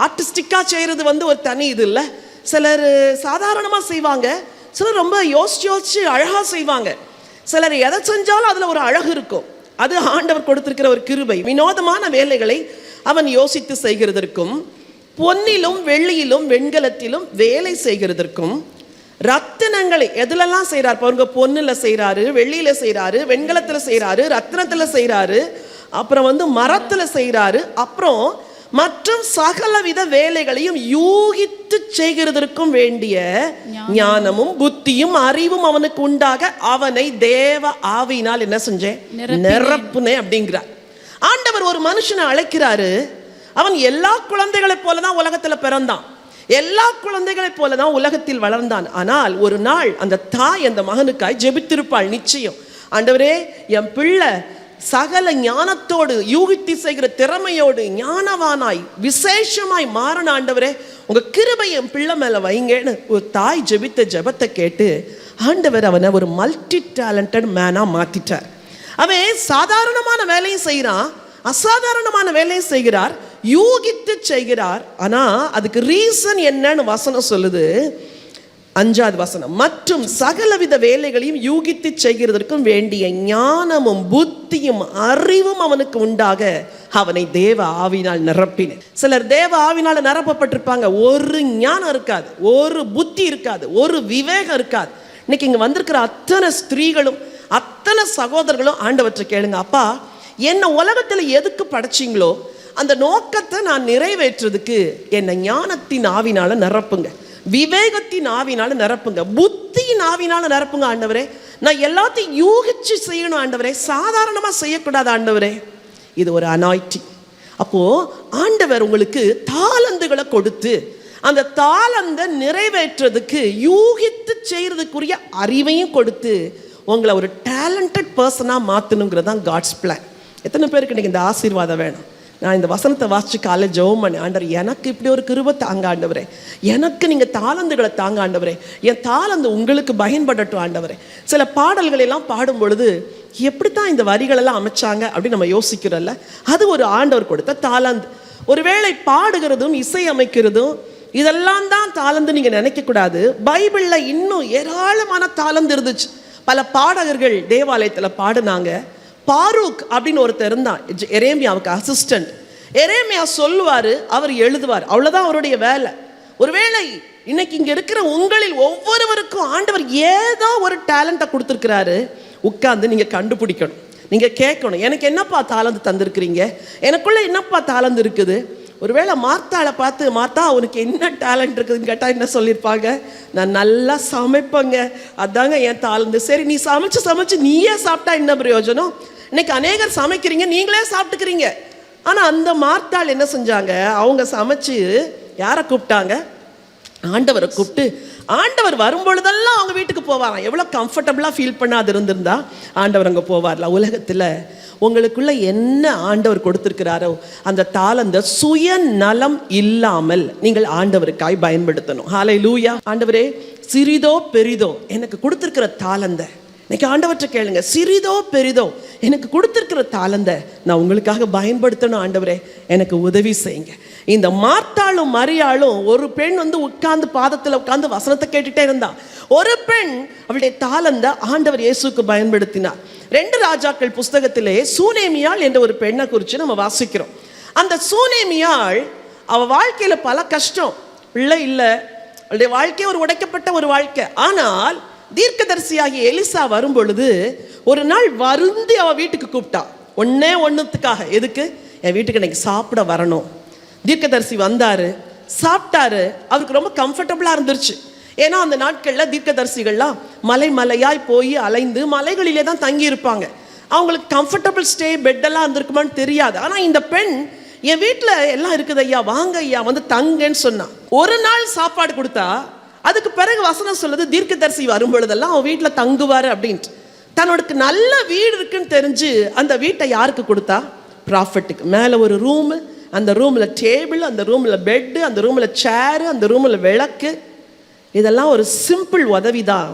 ஆர்டிஸ்டிக்கா செய்யறது ஒரு தனி இது இல்லை. சிலர் சாதாரணமா செய்வாங்க, சிலர் ரொம்ப யோசிச்சு அழகா செய்வாங்க. சிலர் எதை செஞ்சாலும் அதுல ஒரு அழகு இருக்கும். அது ஆண்டவர் கொடுத்திருக்கிற ஒரு கிருபை. வினோதமான வேலைகளை அவன் யோசித்து செய்கிறதற்கும், பொன்னிலும் வெள்ளியிலும் வெண்கலத்திலும் வேலை செய்கிறதற்கும், ரத்தினங்களை எதுலெல்லாம் செய்கிறார் பாருங்க. பொன்னுல செய்கிறாரு, வெள்ளியில செய்கிறாரு, வெண்கலத்துல செய்கிறாரு, ரத்தினத்துல செய்கிறாரு, அப்புறம் மரத்துல செய்கிறாரு, அப்புறம் மற்றும் சகலவித வேலைகளையும் யூகித்து செய்கிறதற்கும் வேண்டிய ஞானமும் புத்தியும் அறிவும் அவனுக்கு உண்டாக அவனை தேவ ஆவியினால் என்ன செஞ்சேன்? நிரப்புனே அப்படிங்கிறார். ஆண்டவர் ஒரு மனுஷனை அழைக்கிறாரு. அவன் எல்லா குழந்தைகளை போலதான் உலகத்துல பிறந்தான், எல்லா குழந்தைகளை போலதான் உலகத்தில் வளர்ந்தான். ஆனால் ஒரு நாள் அந்த தாய் அந்த மகனுக்காய் ஜெபித்திருப்பாள். நிச்சயம், ஆண்டவரே, என் பிள்ளை சகல ஞானத்தோடு யூகித்து செய்கிற திறமையோடு ஞானவானாய் விசேஷமாய் மாறன, ஆண்டவரே உங்க கிருபை என் பிள்ளை மேல வைங்கன்னு ஒரு தாய் ஜெபித்த ஜெபத்தை கேட்டு ஆண்டவர் அவனை ஒரு மல்டி டேலண்டட் மேனா மாத்திட்டார். அவன் சாதாரணமான வேலையும் செய்கிறான், அசாதாரணமான வேலையும் செய்கிறார், யூகித்து செய்கிறார். ஆனா அதுக்கு ரீசன் என்னன்னு வசனம் சொல்லுது. 5வது வசனம், மற்றும் சகலவித வேலைகளையும் யூகித்து செய்கிறதற்கும் வேண்டிய ஞானமும் புத்தியும் அறிவும் அவனுக்கு உண்டாக அவனை தேவ ஆவினால் நிரப்பினேன். சிலர் தேவ ஆவினால நிரப்பப்பட்டிருப்பாங்க, ஒரு ஞானம் இருக்காது, ஒரு புத்தி இருக்காது, ஒரு விவேகம் இருக்காது. இன்னைக்கு இங்க வந்திருக்கிற அத்தனை ஸ்திரீகளும் அத்தனை சகோதரர்களும் ஆண்டவற்றை கேளுங்க, அப்பா என்ன உலகத்துல எதுக்கு படைச்சிங்களோ அந்த நோக்கத்தை நான் நிறைவேற்றுறதுக்கு என்னை ஞானத்தின் ஆவினால நிரப்புங்க, விவேகத்தின் ஆவினால நிரப்புங்க, புத்தியின் ஆவினால நிரப்புங்க ஆண்டவரே. நான் எல்லாத்தையும் யூகிச்சு செய்யணும் ஆண்டவரே, சாதாரணமா செய்யக்கூடாது ஆண்டவரே. இது ஒரு அனாயிட்டிங். அப்போ ஆண்டவர் உங்களுக்கு தாளந்துகளை கொடுத்து அந்த தாளந்தை நிறைவேற்றுறதுக்கு யூகித்து செய்யறதுக்குரிய அறிவையும் கொடுத்து உங்களை ஒரு டேலண்டட் பர்சனாக மாற்றணுங்கிறது தான் காட்ஸ் பிளான். எத்தனை பேருக்கு இன்னைக்கு இந்த ஆசீர்வாதம் வேணும்? நான் இந்த வசனத்தை வாசிச்சு காலை ஜெபம் பண்ணேன், ஆண்டவர் எனக்கு இப்படி ஒரு கிருபை தாங்க ஆண்டவரே, எனக்கு நீங்கள் தாளந்துகளை தாங்க ஆண்டவரே, என் தாளந்து உங்களுக்கு பயன்படட்டும் ஆண்டவரே. சில பாடல்களெல்லாம் பாடும் பொழுது எப்படித்தான் இந்த வரிகளெல்லாம் அமைச்சாங்க அப்படின்னு நம்ம யோசிக்கிறோம்ல, அது ஒரு ஆண்டவர் கொடுத்த தாளந்து. ஒருவேளை பாடுகிறதும் இசை அமைக்கிறதும் இதெல்லாம் தான் தாளந்து நீங்கள் நினைக்கக்கூடாது. பைபிளில் இன்னும் ஏராளமான தாளந்து இருந்துச்சு. பல பாடகர்கள் தேவாலயத்தில் பாடினாங்க. பாரூக் அப்படின்னு ஒருத்தர் இருந்தான், எரேமியாவுக்கு அசிஸ்டன்ட். எரேமியா சொல்லுவார், அவர் எழுதுவார், அவ்வளோதான் அவருடைய வேலை. ஒருவேளை இன்னைக்கு இங்கே இருக்கிற உங்களில் ஒவ்வொருவருக்கும் ஆண்டவர் ஏதோ ஒரு டேலண்ட்டை கொடுத்துருக்கிறாரு. உட்கார்ந்து நீங்கள் கண்டுபிடிக்கணும், நீங்கள் கேட்கணும், எனக்கு என்னப்பா தாளந்து தந்திருக்கிறீங்க, எனக்குள்ளே என்னப்பா தாளந்து இருக்குது. ஒருவேளை மார்த்தாளை பார்த்து, மார்த்தா உனக்கு என்ன டேலண்ட் இருக்குதுன்னு கேட்டால் என்ன சொல்லியிருப்பாங்க? நான் நல்லா சமைப்பேங்க, அதாங்க என் தாளந்து. சரி, நீ சமைச்சு நீயே சாப்பிட்டா என்ன பிரயோஜனம்? இன்னைக்கு அநேகர் சமைக்கிறீங்க, நீங்களே சாப்பிட்டுக்கிறீங்க. ஆனால் அந்த மார்த்தாள் என்ன செஞ்சாங்க? அவங்க சமைச்சு யாரை கூப்பிட்டாங்க? ஆண்டவரை கூப்பிட்டு, ஆண்டவர் வரும்பொழுதெல்லாம் அவங்க வீட்டுக்கு போவாராம். எவ்வளோ கம்ஃபர்டபுளாக ஃபீல் பண்ணாது இருந்திருந்தா ஆண்டவர் அங்கே போவார்ல. உலகத்தில் உங்களுக்குள்ள என்ன ஆண்டவர் கொடுத்திருக்கிறாரோ அந்த தாளந்த சுயநலம் இல்லாமல் நீங்கள் ஆண்டவருக்காய் பயன்படுத்தணும். ஹல்லேலூயா. ஆண்டவரே, சிறிதோ பெரிதோ எனக்கு கொடுத்திருக்கிற தாளந்த இன்னைக்கு ஆண்டவற்றை கேளுங்க. சிறிதோ பெரிதோ எனக்கு கொடுத்திருக்கிற தாளந்த நான் உங்களுக்காக பயன்படுத்தணும். ஆண்டவரே, எனக்கு உதவி செய்யுங்க. இந்த மார்த்தாளும் மரியாளும், ஒரு பெண் உட்கார்ந்து பாதத்தில் உட்கார்ந்து வசனத்தை கேட்டுட்டே இருந்தா, ஒரு பெண் அவளுடைய தாளந்த ஆண்டவர் இயேசுக்கு பயன்படுத்தினார். 2 ராஜாக்கள் புஸ்தகத்திலே சூனேமியாள் என்ற ஒரு பெண்ணை குறித்து நம்ம வாசிக்கிறோம். அந்த சூனேமியாள் அவ வாழ்க்கையில பல கஷ்டம், பிள்ளை இல்லை, அவளுடைய வாழ்க்கை ஒரு உடைக்கப்பட்ட ஒரு வாழ்க்கை. ஆனால் தீர்க்கதரிசியாகிய எலிசா வரும் பொழுது ஒரு நாள் வருந்தி அவ வீட்டுக்கு கூப்பிட்டா. ஒன்றுத்துக்காக, எதுக்கு? என் வீட்டுக்கு இன்னைக்கு சாப்பிட வரணும். தீர்க்கதரிசி வந்தாரு, சாப்பிட்டாரு. அவருக்கு ரொம்ப கம்ஃபர்டபுளாக இருந்துருச்சு. ஏன்னா அந்த நாட்களில் தீர்க்கதரிசிகள்லாம் மலையாய் போய் அலைந்து மலைகளிலே தான் தங்கி இருப்பாங்க. அவங்களுக்கு கம்ஃபர்டபுள் ஸ்டே பெட்டெல்லாம் இருந்திருக்குமான்னு தெரியாது. ஆனால் இந்த பெண், என் வீட்டில் எல்லாம் இருக்குது ஐயா, வாங்க ஐயா, தங்கன்னு சொன்னா. ஒரு நாள் சாப்பாடு கொடுத்தா, அதுக்கு பிறகு வசனம் சொல்லுது, தீர்க்கதரிசி வரும் பொழுதெல்லாம் அவன் வீட்டில் தங்குவார் அப்படின்ட்டு. தன்னோட நல்ல வீடு இருக்குன்னு தெரிஞ்சு அந்த வீட்டை யாருக்கு கொடுத்தா? ப்ராஃபட்டுக்கு. மேலே ஒரு ரூமு, அந்த ரூமில் டேபிள், அந்த ரூமில் பெட்டு, அந்த ரூமில் சேரு, அந்த ரூமில் விளக்கு. இதெல்லாம் ஒரு சிம்பிள் உதவி தான்.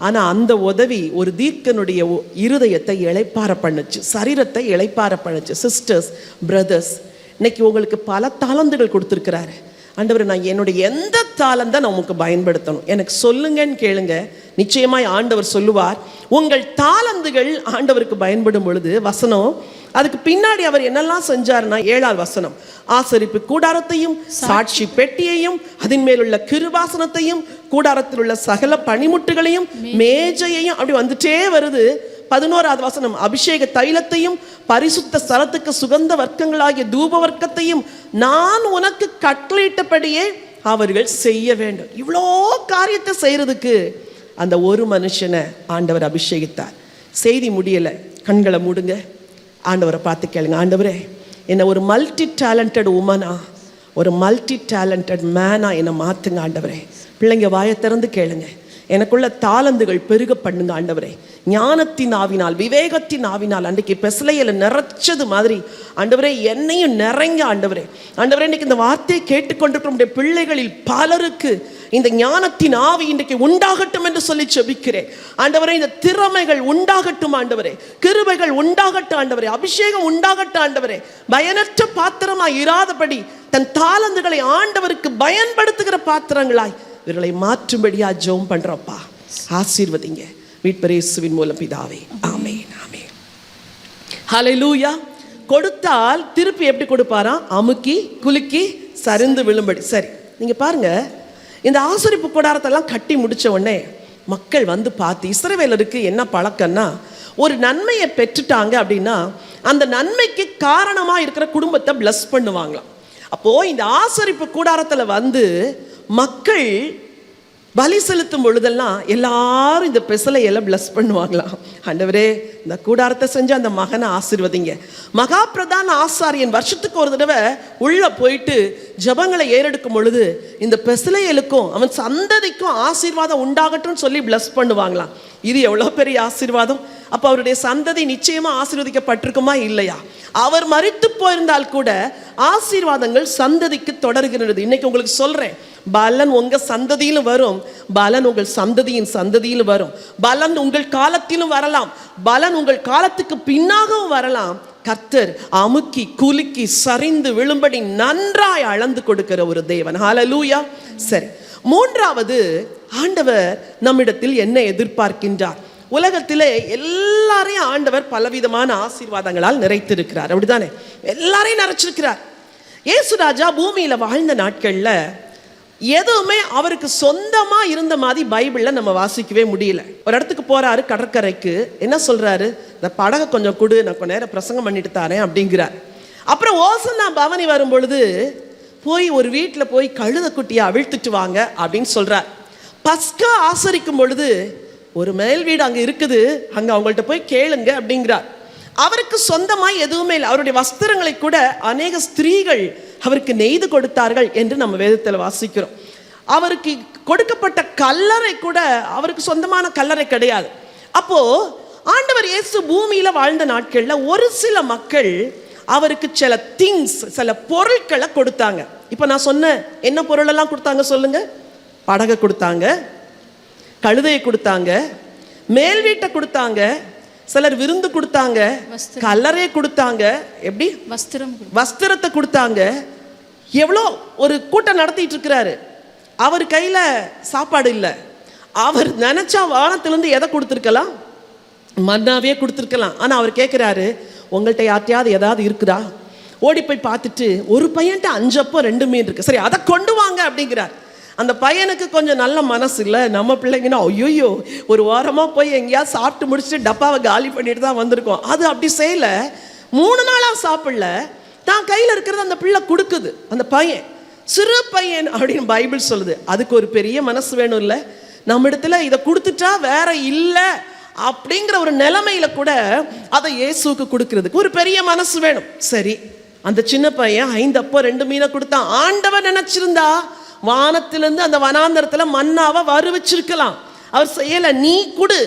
ஆனால் அந்த உதவி ஒரு தீர்க்கனுடைய இருதயத்தை இளைப்பார பண்ணுச்சு, சரீரத்தை இளைப்பார பண்ணுச்சு. சிஸ்டர்ஸ், பிரதர்ஸ், இன்னைக்கு உங்களுக்கு பல தாளந்துகள் கொடுத்துருக்கிறாரு. ஆண்டவர், நான் என்னுடைய எந்த தாளந்தை நான் உங்களுக்கு பயன்படுத்தணும், எனக்கு சொல்லுங்கன்னு கேளுங்க. நிச்சயமாய் ஆண்டவர் சொல்லுவார். உங்கள் தாளந்துகள் ஆண்டவருக்கு பயன்படும் பொழுது, வசனம் அதுக்கு பின்னாடி அவர் என்னெல்லாம் செஞ்சார்னா, 7ஆம் வசனம், ஆசரிப்பு கூடாரத்தையும் சாட்சி பெட்டியையும் அதன் மேலுள்ள கிருபாசனத்தையும் கூடாரத்தில் உள்ள சகல பனிமுட்டுகளையும் மேஜையையும், அப்படி வந்துட்டே வருது. 11ஆவது வசனம், அபிஷேக தைலத்தையும் பரிசுத்த ஸ்தலத்துக்கு சுகந்த வர்க்கங்களாகிய தூப வர்க்கத்தையும் நான் உனக்கு கட்டளையிட்டபடியே அவர்கள் செய்ய வேண்டும். இவ்வளோ காரியத்தை செய்யறதுக்கு அந்த ஒரு மனுஷனை ஆண்டவர் அபிஷேகித்தார். செய்தி முடியலை, கண்களை மூடுங்க, ஆண்டவரை பார்த்து கேளுங்க. ஆண்டவரே, என்னை ஒரு மல்டி டேலண்டட் உமனா, ஒரு மல்டி டேலண்டட் மேனா என்னை மாற்றுங்க ஆண்டவரே. பிள்ளைங்க வாயை திறந்து கேளுங்க. எனக்குள்ள தாளந்துகள் பெருக பண்ணுங்க ஆண்டவரே. ஞானத்தின் ஆவினால், விவேகத்தின் ஆவினால், அன்றைக்கு பெசலையில நிறைச்சது மாதிரி ஆண்டவரே என்னையும் நிறைங்க ஆண்டவரே. ஆண்டவரே, இன்னைக்கு இந்த வார்த்தையை கேட்டுக்கொண்டிருக்கிற பிள்ளைகளில் பலருக்கு இந்த ஞானத்தின் ஆவி இன்றைக்கு உண்டாகட்டும் என்று சொல்லி செபிக்கிறேன் ஆண்டவரே. இந்த திறமைகள் உண்டாகட்டும் ஆண்டவரே, கிருபைகள் உண்டாகட்டும் ஆண்டவரே, அபிஷேகம் உண்டாகட்டும் ஆண்டவரே. பயனற்ற பாத்திரமாய் இராதபடி தன் தாளந்துகளை ஆண்டவருக்கு பயன்படுத்துகிற பாத்திரங்களாய் இவர்களை மாற்றும்படியா ஜெபம் பண்றப்பா. ஆசீர்வதிங்க மீட்பர் இயேசுவின் மூலம் பிதாவே, ஆமென், ஆமென். ஹல்லேலூயா. கொடுத்தால் திருப்பி எப்படி கொடுப்பாராம்? அமுக்கி குலுக்கி சரிந்து விழும்படி. சரி, நீங்க பாருங்க, இந்த ஆசரிப்பு கூடாரத்தெல்லாம் கட்டி முடிச்ச உடனே மக்கள் பார்த்து, இஸ்ரவேலருக்கு என்ன பழக்கம்னா, ஒரு நன்மையை பெற்றுட்டாங்க அப்படின்னா அந்த நன்மைக்கு காரணமா இருக்கிற குடும்பத்தை பிளஸ் பண்ணுவாங்களாம். அப்போ இந்த ஆசரிப்பு கூடாரத்தில் மக்கள் பலி செலுத்தும் பொழுதெல்லாம் எல்லாரும் இந்த பெசலை எல்லாம் பிளஸ் பண்ணுவாங்களாம். ஆண்டவரே, இந்த கூடாரத்தை செஞ்சு அந்த மகனை ஆசீர்வதிங்க. மகா பிரதான ஆசாரியன் வருஷத்துக்கு ஒரு தடவை உள்ள போயிட்டு ஜபங்களை ஏறெடுக்கும் பொழுது இந்த பெசலையலுக்கும் அவன் சந்ததிக்கும் ஆசீர்வாதம் உண்டாகட்டும் சொல்லி பிளஸ் பண்ணுவாங்களாம். இது எவ்வளோ பெரிய ஆசீர்வாதம்! அப்போ அவருடைய சந்ததி நிச்சயமா ஆசீர்வதிக்கப்பட்டிருக்குமா இல்லையா? அவர் மரித்து போயிருந்தால் கூட ஆசீர்வாதங்கள் சந்ததிக்கு தொடர்கிறது. இன்னைக்கு உங்களுக்கு சொல்றேன், பலன் உங்க சந்ததியிலும் வரும், பலன் உங்கள் சந்ததியின் சந்ததியிலும் வரும், பலன் உங்கள் காலத்திலும் வரலாம், பலன் உங்கள் காலத்துக்கு பின்னாகவும் வரலாம். கர்த்தர் அமுக்கி குலுக்கி சரிந்து விழும்படி நன்றாய் அளந்து கொடுக்கிற ஒரு தேவன். ஹல்லேலூயா. சரி, மூன்றாவது, ஆண்டவர் நம்மிடத்தில் என்ன எதிர்பார்க்கின்றார்? உலகத்திலே எல்லாரையும் ஆண்டவர் பலவிதமான ஆசீர்வாதங்களால் நிறைத்திருக்கிறார், அப்படித்தானே? எல்லாரையும் நிறைச்சிருக்கிறார். இயேசு ராஜா பூமியில வாழ்ந்த நாட்கள்ல எதுவுமே அவருக்கு சொந்தமா இருந்த மாதிரி பைபிள்ல நம்ம வாசிக்கவே முடியல. ஒரு இடத்துக்கு போறாரு, கடற்கரைக்கு. என்ன சொல்றாரு? இந்த படகை கொஞ்சம் கொடு, நான் கொஞ்ச நேரம் பிரசங்கம் பண்ணிட்டு தாரேன் அப்படிங்கிறார். அப்புறம் ஓசன்னா பவனி வரும் பொழுது போய் ஒரு வீட்டில் போய் கழுத குட்டியை அவிழ்த்துட்டு வாங்க அப்படின்னு சொல்றார். பஸ்கா ஆசரிக்கும் பொழுது ஒரு மேல் வீடு அங்கே இருக்குது, அங்கே அவங்கள்ட்ட போய் கேளுங்க அப்படிங்கிறார். அவருக்கு சொந்தமாய் எதுவுமே இல்லை. அவருடைய வஸ்திரங்களை கூட அநேக ஸ்திரீகள் அவருக்கு நெய்து கொடுத்தார்கள் என்று நம்ம வேதத்தில் வாசிக்கிறோம். அவருக்கு கொடுக்கப்பட்ட கல்லறை கூட அவருக்கு சொந்தமான கல்லறை கிடையாது. அப்போ ஆண்டவர் இயேசு பூமியில வாழ்ந்த நாட்கள்ல ஒரு சில மக்கள் அவருக்கு சில திங்ஸ், சில பொருட்களை கொடுத்தாங்க. இப்போ நான் சொன்ன என்ன பொருளெல்லாம் கொடுத்தாங்க சொல்லுங்க? படகை கொடுத்தாங்க, கழுதையை கொடுத்தாங்க, மேல் வீட்டை கொடுத்தாங்க, சிலர் விருந்து கொடுத்தாங்க, கல்லறையை கொடுத்தாங்க, எப்படி வஸ்திரத்தை கொடுத்தாங்க. எவ்வளோ ஒரு கூட்டம் நடத்திட்டு இருக்கிறாரு. அவர் கையில சாப்பாடு இல்லை. அவர் நினைச்சா வானத்திலிருந்து எதை கொடுத்துருக்கலாம்? மன்னாவே கொடுத்துருக்கலாம். ஆனா அவர் கேட்கிறாரு, உங்கள்கிட்ட யார்ட்டையாவது ஏதாவது இருக்குதா? ஓடி போய் பார்த்துட்டு ஒரு பையன்ட்ட 5 அப்பம் 2 மீன் இருக்கு, சரி அதை கொண்டு வாங்க அப்படிங்கிறார். அந்த பையனுக்கு கொஞ்சம் நல்ல மனசு இல்லை. நம்ம பிள்ளைங்கன்னா ஐயோ ஒரு வாரமாக போய் எங்கேயாவது சாப்பிட்டு முடிச்சுட்டு டப்பாவை காலி பண்ணிட்டு தான் வந்திருக்கோம். அது அப்படி செய்யல. 3 நாளாக சாப்பிடல, தான் கையில் இருக்கிறது அந்த பிள்ளை கொடுக்குது. அந்த பையன் சிறு பையன் அப்படின்னு பைபிள் சொல்லுது. அதுக்கு ஒரு பெரிய மனசு வேணும் இல்லை? நம்ம இடத்துல இதை கொடுத்துட்டா வேற இல்லை அப்படிங்கிற ஒரு நிலைமையில கூட அதை இயேசுக்கு கொடுக்கறதுக்கு ஒரு பெரிய மனசு வேணும். சரி, அந்த சின்ன பையன் 5 அப்பம் 2 மீனை கொடுத்தான். ஆண்டவர் நினைச்சிருந்தா வானத்திலிருந்து அந்த வனாந்தரத்துல மன்னாவை வருவிச்சிருக்கலாம். அவர் செய்யல. நீ கொடு,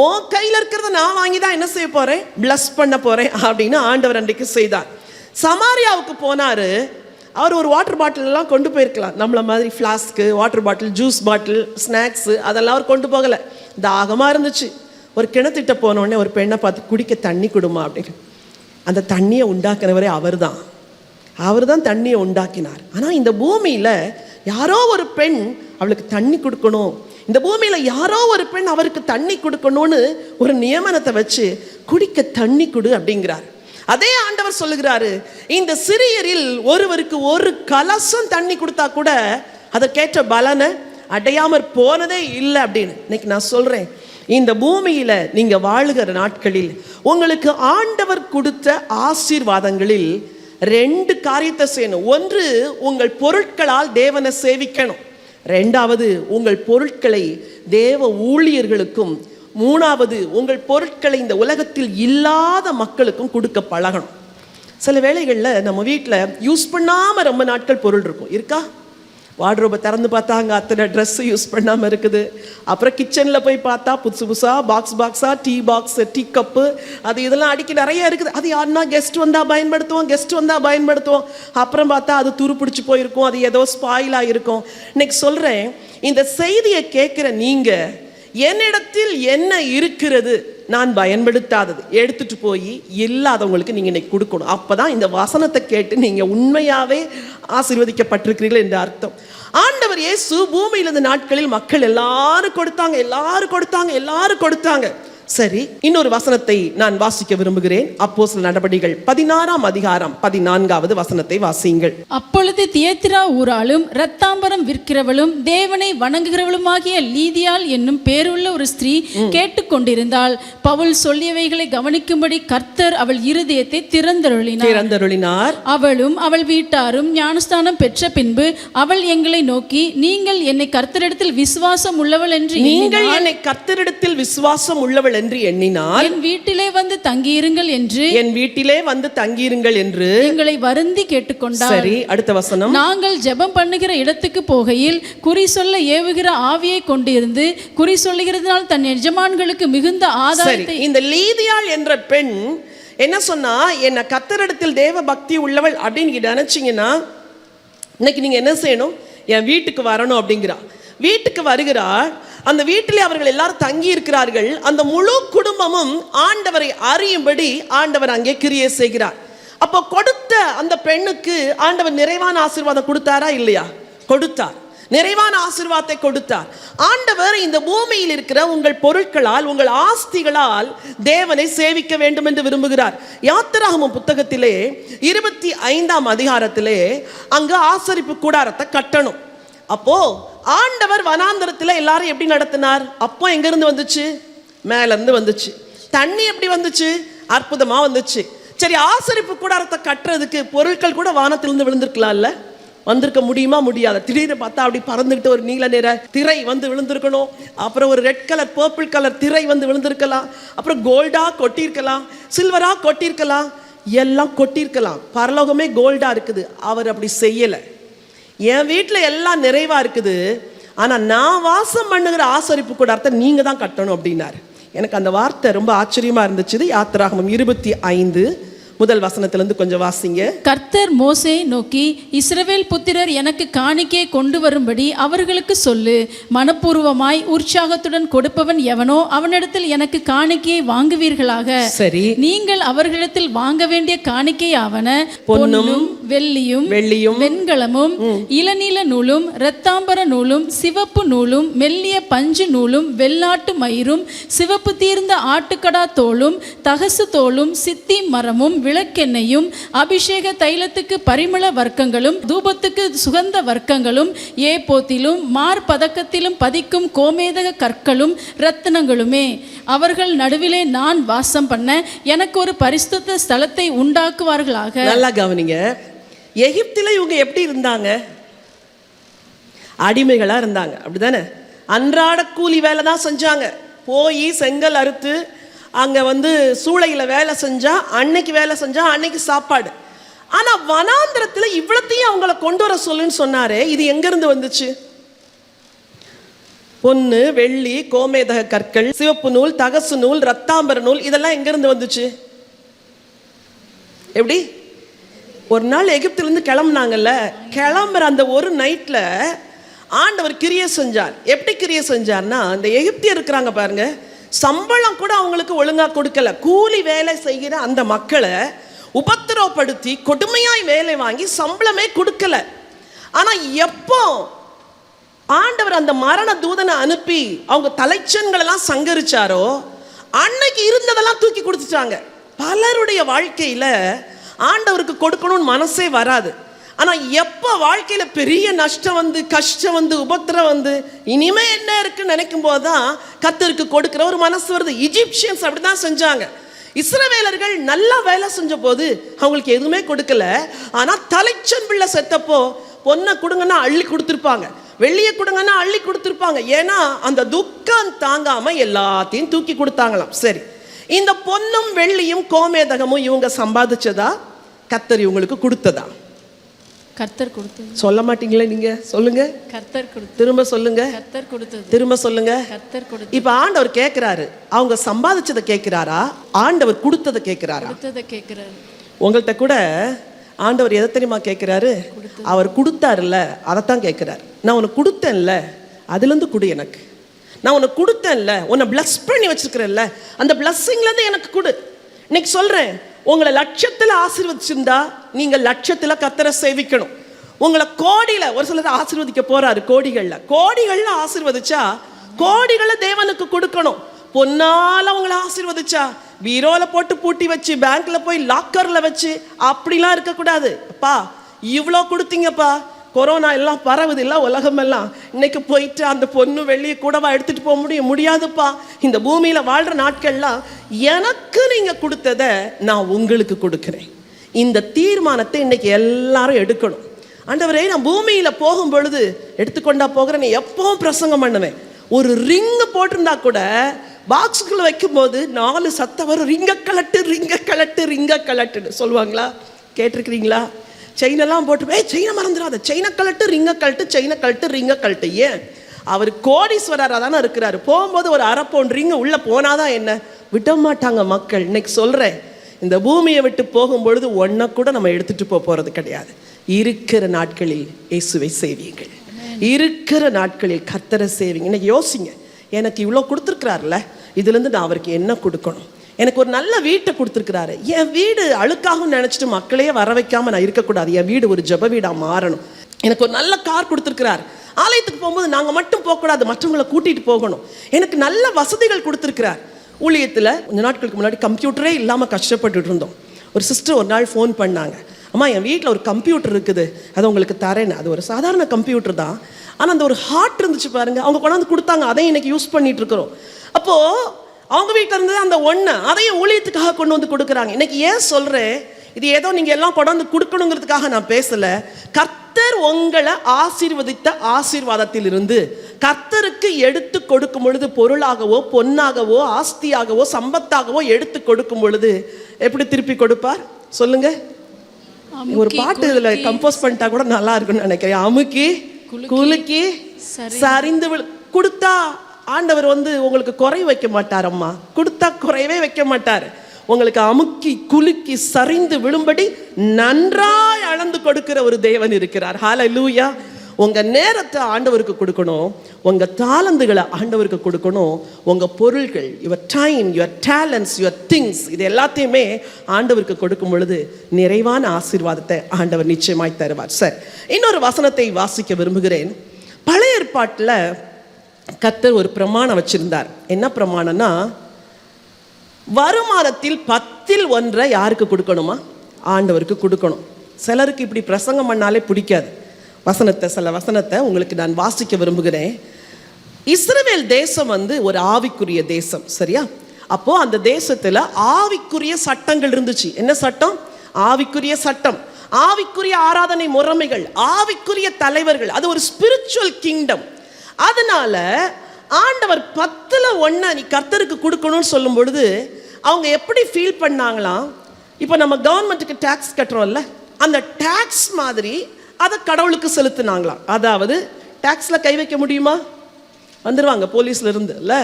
உன் கையில் இருக்கிறத நான் வாங்கி தான் என்ன செய்ய போறேன்? பிளஸ் பண்ண போறேன் அப்படின்னு ஆண்டவர் அன்றைக்கு செய்தார். சமாரியாவுக்கு போனாரு. அவர் ஒரு வாட்டர் பாட்டில் எல்லாம் கொண்டு போயிருக்கலாம். நம்மள மாதிரி flask, water bottle, juice bottle, snacks அதெல்லாம் அவர் கொண்டு போகல. தாகமா இருந்துச்சு. ஒரு கிணத்திட்ட போனோடனே ஒரு பெண்ணை பார்த்து குடிக்க தண்ணி கொடுமா அப்படின்னு. அந்த தண்ணியை உண்டாக்குனவரே அவர் தான் தண்ணியை உண்டாக்கினார். ஆனா இந்த பூமியில யாரோ ஒரு பெண் அவளுக்கு தண்ணி கொடுக்கணும், இந்த பூமியில யாரோ ஒரு பெண் அவருக்கு தண்ணி கொடுக்கணும்னு ஒரு நியமனத்தை வச்சு குடிக்க தண்ணி கொடு அப்படிங்கிறார். அதே ஆண்டவர் சொல்லுகிறாரு, இந்த சிறியரில் ஒருவருக்கு ஒரு கலசம் தண்ணி கொடுத்தா கூட அதற்கேற்ற பலனை அடையாமற் போனதே இல்லை அப்படின்னு. இன்னைக்கு நான் சொல்றேன், இந்த பூமியில நீங்க வாழுகிற நாட்களில் உங்களுக்கு ஆண்டவர் கொடுத்த ஆசீர்வாதங்களில் 2 காரியத்தை செய்யணும். ஒன்று, உங்கள் பொருட்களால் தேவனை சேவிக்கணும். 2வது, உங்கள் பொருட்களை தேவ ஊழியர்களுக்கும், 3வது, உங்கள் பொருட்களை இந்த உலகத்தில் இல்லாத மக்களுக்கும் கொடுக்க பழகணும். சில வேளைகளில் நம்ம வீட்டில் யூஸ் பண்ணாமல் ரொம்ப நாட்கள் பொருள் இருக்கா? வார்ட்ரோபை திறந்து பார்த்தா அங்கே அத்தனை ட்ரெஸ்ஸு யூஸ் பண்ணாமல் இருக்குது. அப்புறம் கிச்சனில் போய் பார்த்தா புதுசாக பாக்ஸாக டீ பாக்ஸ், டீ கப்பு, அது இதெல்லாம் அடிக்கி நிறைய இருக்குது. அது யாருன்னா கெஸ்ட் வந்தால் பயன்படுத்துவோம். அப்புறம் பார்த்தா அது துரு பிடிச்சி போயிருக்கும், அது ஏதோ ஸ்பாயிலாக இருக்கும். இன்னைக்கு சொல்கிறேன், இந்த செய்தியை கேட்குற நீங்கள் என்னிடத்தில் என்ன இருக்கிறது நான் பயன்படுத்தாதது எடுத்துட்டு போய் இல்லாதவங்களுக்கு நீங்கள் இன்னைக்கு கொடுக்கணும். அப்போதான் இந்த வசனத்தை கேட்டு நீங்கள் உண்மையாகவே ஆசீர்வதிக்கப்பட்டிருக்கிறீர்கள் என்ற அர்த்தம். ஆண்டவர் இயேசு பூமியில் இருந்த நாட்களில் மக்கள் எல்லாரும் கொடுத்தாங்க. சரி, இன்னொரு வசனத்தை நான் வாசிக்க விரும்புகிறேன். அப்போஸ்தலர் நடபடிகள் 16ஆம் அதிகாரம் 14வது வசனத்தை வாசியுங்கள். அப்பொழுது தியத்திரா ஊராளும் இரத்தாம்பரம் விற்கிறவளும் தேவனை வணங்குகிறவளுமாகிய லீதியாள் என்னும் பேருள்ள ஒரு ஸ்திரீ கேட்டுக்கொண்டிருந்தாள். பவுல் சொல்லியவைகளை கவனிக்கும்படி கர்த்தர் அவள் இருதயத்தை திறந்தருளினார். அவளும் அவள் வீட்டாரும் ஞானஸ்தானம் பெற்ற பின்பு அவள் எங்களை நோக்கி, நீங்கள் என்னை கர்த்தரிடத்தில் விசுவாசம் உள்ளவள் என்று என்று எண்ணினால் என் வீட்டிலே வந்து தங்கியிருங்கள் என்று எங்களை வருந்தி கேட்டுக்கொண்டார். சரி, அடுத்த வசனம். நாங்கள் ஜெபம் பண்ணுகிற இடத்துக்கு போகையில் குறி சொல்ல ஏவுகிற ஆவியை கொண்டிருந்து குறி சொல்லுகிறதுனால் தன் எஜமான்களுக்கு மிகுந்த ஆதாயத்தை. இந்த லீதியாள் என்ற பெண் என்ன சொன்னா, என்ன கர்த்தரிடத்தில் தேவ பக்தி உள்ளவள் அப்படின்னு நினைச்சீங்கன்னா இன்னைக்கு நீங்க என்ன செய்யணும், என் வீட்டுக்கு வரணும் அப்படிங்கிறா. வீட்டுக்கு வருகிறாள். அந்த வீட்டிலே அவர்கள் எல்லாரும் தங்கி இருக்கிறார்கள். அந்த முழு குடும்பமும் ஆண்டவரை அறியும்படி ஆண்டவர் அங்கே கிரியை செய்கிறார். அப்போ கொடுத்த அந்த பெண்ணுக்கு ஆண்டவர் நிறைவான ஆசீர்வாதம் கொடுத்தாரா இல்லையா? கொடுத்தார். நிறைவான ஆசீர்வாதத்தை கொடுத்தார். ஆண்டவர் இந்த பூமியில் இருக்கிற உங்கள் பொருட்களால், உங்கள் ஆஸ்திகளால் தேவனை சேவிக்க வேண்டும் என்று விரும்புகிறார். யாத்திராகமம் புத்தகத்திலே 25ஆம் அதிகாரத்திலே அங்கு ஆசரிப்பு கூடாரத்தை கட்டணும். அப்போ ஆண்டவர் வனாந்தரத்தில் எல்லாரும் எப்படி நடத்தினார்? அப்போ எங்க இருந்து வந்துச்சு? மேல இருந்து வந்துச்சு. தண்ணி எப்படி வந்துச்சு? அற்புதமா வந்துச்சு. சரி, ஆசரிப்பு கூடாரத்தை கட்டுறதுக்கு பொருட்கள் கூட வானத்திலிருந்து விழுந்திருக்கலாம்ல? வந்திருக்க முடியுமா? முடியாது. திடீர்னு பார்த்தா அப்படி பறந்துகிட்டு ஒரு நீல நிற திரை வந்து விழுந்திருக்கணும். அப்புறம் ஒரு ரெட் கலர், பர்பிள் கலர் திரை வந்து விழுந்திருக்கலாம். அப்புறம் கோல்டா கொட்டியிருக்கலாம், சில்வரா கொட்டியிருக்கலாம், எல்லாம் கொட்டியிருக்கலாம். பரலோகமே கோல்டா இருக்குது. அவர் அப்படி செய்யலை. என் வீட்டில் எல்லாம் நிறைவா இருக்குது, ஆனால் நான் வாசம் பண்ணுகிற ஆசரிப்பு கூடாரத்தை நீங்க தான் கட்டணும் அப்படின்னாரு. எனக்கு அந்த வார்த்தை ரொம்ப ஆச்சரியமா இருந்துச்சு. யாத்திராகமம் 25 முதல் வசனத்திலிருந்து கொஞ்சம் வாசிங்க. கர்த்தர் மோசேயை நோக்கி, இஸ்ரவேல் புத்திரர் எனக்கு காணிக்கை கொண்டு வரும்படி அவர்களுக்கு சொல்லு. மனப்பூர்வமாய் உற்சாகத்துடன் கொடுப்பவன் எவனோ அவனிடத்தில் எனக்கு காணிக்கையை வாங்குவீர்களாக. சரி, நீங்கள் அவர்களிடத்தில் வாங்க வேண்டிய காணிக்கை ஆவன பொன்னும் வெள்ளியும் வெண்கலமும் இளநீல நூலும் இரத்தாம்பர நூலும் சிவப்பு நூலும் மெல்லிய பஞ்சு நூலும் வெள்ளாட்டு மயிரும் சிவப்பு தீர்ந்த ஆட்டுக்கடா தோலும் தகசு தோலும் சித்தி மரமும் விளக்கெண்ணையும் அபிஷேக தைலத்துக்கு பரிமள வர்க்கங்களும் தூபத்துக்கு சுகந்த வர்க்கங்களும் ஏபோத்திலும் மார்பதக்கத்திலும் பதிக்கும் கோமேதக கற்களும் ரத்தினங்களுமே. அவர்கள் நடுவிலே நான் வாசம் பண்ண எனக்கு ஒரு பரிசுத்த ஸ்தலத்தை உண்டாக்குவார்களாக. நல்லா கவனிங்க. எகிப்தில இவங்க எப்படி இருந்தாங்க? அடிமைகளா இருந்தாங்க, அப்படிதானே? அன்றாட கூலி வேலை தான் செஞ்சாங்க. போய் செங்கல் அறுத்து அங்கே வந்து சூளையில் வேலை செஞ்சா அன்னைக்கு வேலை செஞ்சா அன்னைக்கு சாப்பாடு. ஆனால் வனாந்திரத்தில் இவ்வளத்தையும் அவங்கள கொண்டு வர சொல்லுன்னு சொன்னாரே, இது எங்கேருந்து வந்துச்சு? பொன்னு வெள்ளி கோமேதக கற்கள் சிவப்பு நூல் தகசு நூல் இரத்தாம்பர நூல் இதெல்லாம் எங்கேருந்து வந்துச்சு? எப்படி? ஒரு நாள் எகிப்திலிருந்து கிளம்புனாங்கல்ல, கிளம்புற அந்த ஒரு நைட்டில் ஆண்டவர் கிரியை செஞ்சார். எப்படி கிரியை செஞ்சார்னா, அந்த எகிப்தியர் இருக்கிறாங்க பாருங்க, சம்பளம் கூட அவங்களுக்கு ஒழுங்கா கொடுக்கல. கூலி வேலை செய்கிற அந்த மக்களை உபத்திரவப்படுத்தி கொடுமையாய் வேலை வாங்கி சம்பளமே கொடுக்கல. ஆனா எப்போ ஆண்டவர் அந்த மரண தூதனை அனுப்பி அவங்க தலைச்சன்கள் எல்லாம் சங்கரிச்சாரோ அன்னைக்கு இருந்ததெல்லாம் தூக்கி கொடுத்துட்டாங்க. பலருடைய வாழ்க்கையில ஆண்டவருக்கு கொடுக்கணும்னு மனசே வராது. ஆனா எப்போ வாழ்க்கையில பெரிய நஷ்டம் வந்து கஷ்டம் வந்து உபத்திரம் வந்து இனிமே என்ன இருக்குன்னு நினைக்கும் போதுதான் கர்த்தருக்கு கொடுக்கிற ஒரு மனசு வருது. இஜிப்சியன்ஸ் அப்படிதான் செஞ்சாங்க. இஸ்ரவேலர்கள் நல்லா வேலை செஞ்ச போது அவங்களுக்கு எதுவுமே கொடுக்கல. ஆனா தலைச்சன் பிள்ளை செத்தப்போ பொண்ணை கொடுங்கன்னா அள்ளி கொடுத்துருப்பாங்க, வெள்ளியை கொடுங்கன்னா அள்ளி கொடுத்துருப்பாங்க. ஏன்னா அந்த துக்கம் தாங்காம எல்லாத்தையும் தூக்கி கொடுத்தாங்களாம். சரி, இந்த பொன்னும் வெள்ளியும் கோமேதகமும் இவங்க சம்பாதிச்சதா கர்த்தர் இவங்களுக்கு கொடுத்ததா? கர்த்தர் கொடுத்தது. சொல்ல மாட்டீங்களே நீங்க? சொல்லுங்க. கர்த்தர் கொடுத்தது. திரும்ப சொல்லுங்க. கர்த்தர் கொடுத்தது. திரும்ப சொல்லுங்க. கர்த்தர் கொடுத்தது. இப்ப ஆண்டவர் கேட்கிறாரு, அவங்க சம்பாதிச்சதை கேட்கிறாரா, ஆண்டவர் கொடுத்ததை கேட்கிறாரா? கொடுத்ததை கேட்கிறாரு. உங்கள்கிட்ட கூட ஆண்டவர் எதை தெரியுமா கேட்கிறாரு? அவர் கொடுத்தாருல்ல அதைத்தான் கேட்கிறாரு. நான் உனக்கு கொடுத்தேன்ல, அதுல இருந்து கொடு எனக்கு. நான் உனக்கு கொடுத்தேன்ல, உன்னை பிளஸ் பண்ணி வச்சிருக்கிறேன்ல, அந்த பிளஸ்ஸிங்ல இருந்து எனக்கு கொடு. இன்னைக்கு சொல்றேன், உங்களை லட்சத்துல ஆசீர்வதிச்சிருந்தா நீங்க லட்சத்துல கர்த்தரை சேவிக்கணும். உங்களை கோடியில, ஒரு சிலர் ஆசீர்வதிக்க போறாரு கோடிகள்ல, கோடிகள்ல ஆசீர்வதிச்சா கோடிகளை தேவனுக்கு கொடுக்கணும். பொன்னால அவங்கள ஆசீர்வதிச்சா? பீரோல போட்டு பூட்டி வச்சு, பேங்க்ல போய் லாக்கர்ல வச்சு அப்படிலாம் இருக்கக்கூடாது. அப்பா இவ்வளோ கொடுத்தீங்கப்பா, கொரோனா எல்லாம் பரவுது இல்லை உலகமெல்லாம், இன்னைக்கு போயிட்டு அந்த பொண்ணு வெள்ளியை கூடவா எடுத்துட்டு போக முடியாதுப்பா. இந்த பூமியில வாழ்ற நாட்கள்லாம் எனக்கு நீங்க கொடுத்ததை நான் உங்களுக்கு கொடுக்கிறேன். இந்த தீர்மானத்தை இன்னைக்கு எல்லாரும் எடுக்கணும். ஆண்டவரே, நான் பூமியில போகும் பொழுது எடுத்துக்கொண்டா போகிறேன், எப்பவும் பிரசங்கம் பண்ணுவேன். ஒரு ரிங்கு போட்டிருந்தா கூட பாக்ஸுக்குள்ள வைக்கும்போது 4 சத்தம் வரும், ரிங்க கலட்டு ரிங்க கலட்டு ரிங்க கலட்டுன்னு சொல்லுவாங்களா? கேட்டிருக்கிறீங்களா? செயினெல்லாம் போட்டு செயினை மறந்துடாத, செயினை கலட்டு ரிங்க கலட்டு, செயினை கலட்டு ரிங்க கலட்டு. ஏன்? அவர் கோடீஸ்வரராக தானே இருக்கிறாரு. போகும்போது ஒரு 1/2 பவுன் ரிங்க உள்ள போனாதான் என்ன, விட மாட்டாங்க மக்கள். இன்னைக்கு சொல்றேன், இந்த பூமியை விட்டு போகும்பொழுது ஒன்றை கூட நம்ம எடுத்துட்டு போறது கிடையாது. இருக்கிற நாட்களில் இயேசுவை சேவியுங்கள், இருக்கிற நாட்களில் கர்த்தரை சேவிங்க. இன்னைக்கு யோசிங்க, எனக்கு இவ்வளோ கொடுத்துருக்கிறாருல்ல, இதுலேருந்து நான் அவருக்கு என்ன கொடுக்கணும்? எனக்கு ஒரு நல்ல வீட்டை கொடுத்துருக்கிறாரு, என் வீடு அழுக்காகவும் நினச்சிட்டு மக்களையே வர வைக்காமல் நான் இருக்கக்கூடாது. என் வீடு ஒரு ஜெப வீடாக மாறணும். எனக்கு ஒரு நல்ல கார் கொடுத்துருக்கிறாரு, ஆலயத்துக்கு போகும்போது நாங்கள் மட்டும் போகக்கூடாது, மற்றவங்களை கூட்டிகிட்டு போகணும். எனக்கு நல்ல வசதிகள் கொடுத்துருக்கிறார். ஊழியத்தில் கொஞ்ச நாட்களுக்கு முன்னாடி கம்ப்யூட்டரே இல்லாமல் கஷ்டப்பட்டுட்டு இருந்தோம். ஒரு சிஸ்டர் ஒரு நாள் ஃபோன் பண்ணாங்க, அம்மா என் வீட்டில் ஒரு கம்ப்யூட்டர் இருக்குது, அதை உங்களுக்கு தரேன்னு. அது ஒரு சாதாரண கம்ப்யூட்டர் தான், ஆனால் அந்த ஒரு ஹார்ட் இருந்துச்சு பாருங்க, அவங்க கொண்டாந்து கொடுத்தாங்க. அதையும் இன்னைக்கு யூஸ் பண்ணிட்டு இருக்கிறோம். அப்போது அவங்க வீட்டில் இருந்தது அந்த ஒன்று, அதையும் ஊழியத்துக்காக கொண்டு வந்து கொடுக்குறாங்க. இன்னைக்கு ஏன் சொல்கிறேன், இது ஏதோ நீங்கள் எல்லாம் கொண்டாந்து கொடுக்கணுங்கிறதுக்காக நான் பேசலை. கர்த்தர் உங்களை ஆசீர்வதித்த ஆசீர்வாதத்தில் இருந்து கர்த்தருக்கு எடுத்து கொடுக்கும் பொழுது, பொருளாகவோ பொன்னாகவோ ஆஸ்தியாகவோ சம்பத்தாகவோ எடுத்து கொடுக்கும் பொழுது எப்படி திருப்பி கொடுப்பார் சொல்லுங்க? ஒரு பாட்டு இதுல கம்போஸ் பண்ணிட்டா கூட நல்லா இருக்குன்னு நினைக்கிறேன். அமுக்கி குலுக்கி சரிந்து கொடுத்தா ஆண்டவர் உங்களுக்கு குறை வைக்க மாட்டார். அம்மா கொடுத்தா குறையவே வைக்க மாட்டார். உங்களுக்கு அமுக்கி குலுக்கி சரிந்து விழும்படி நன்றாய் அளந்து கொடுக்கிற ஒரு தேவன் இருக்கிறார். ஹல்லேலூயா. உங்க நேரத்தை ஆண்டவருக்கு கொடுக்கணும், உங்க தாளந்துகளை ஆண்டவருக்கு கொடுக்கணும், உங்க பொருள்கள், your time, your talents, your things, இது எல்லாத்தையுமே ஆண்டவருக்கு கொடுக்கும் பொழுது நிறைவான ஆசீர்வாதத்தை ஆண்டவர் நிச்சயமாய் தருவார். சரி, இன்னொரு வசனத்தை வாசிக்க விரும்புகிறேன். பழைய ஏற்பாட்டில் கர்த்தர் ஒரு பிரமாணம் வச்சிருந்தார். என்ன பிரமாணம்னா, வருமானத்தில் 10ல் 1 யாருக்கு கொடுக்கணுமா? ஆண்டவருக்கு கொடுக்கணும். சிலருக்கு இப்படி பிரசங்கம் பண்ணாலே பிடிக்காது. சில வசனத்தை உங்களுக்கு நான் வாசிக்க விரும்புகிறேன். இஸ்ரவேல் தேசம் ஒரு ஆவிக்குரிய தேசம், சரியா? அப்போ அந்த தேசத்துல ஆவிக்குரிய சட்டங்கள் இருந்துச்சு. என்ன சட்டம்? ஆவிக்குரிய சட்டம், ஆவிக்குரிய ஆராதனை முறைமைகள், ஆவிக்குரிய தலைவர்கள். அது ஒரு ஸ்பிரிச்சுவல் கிங்டம். அதனால ஆண்டவர் 10ல் 1 நீ கர்த்தருக்கு கொடுக்கணும்னு சொல்லும் பொழுது அவங்க எப்படி ஃபீல் பண்ணாங்களாம்? இப்போ நம்ம கவர்மெண்ட்டுக்கு டேக்ஸ் கட்டுறோம்ல, அந்த டேக்ஸ் மாதிரி அதை கடவுளுக்கு செலுத்தினாங்களாம். அதாவது டேக்ஸில் கை வைக்க முடியுமா? வந்துடுவாங்க போலீஸ்ல இருந்து இல்ல,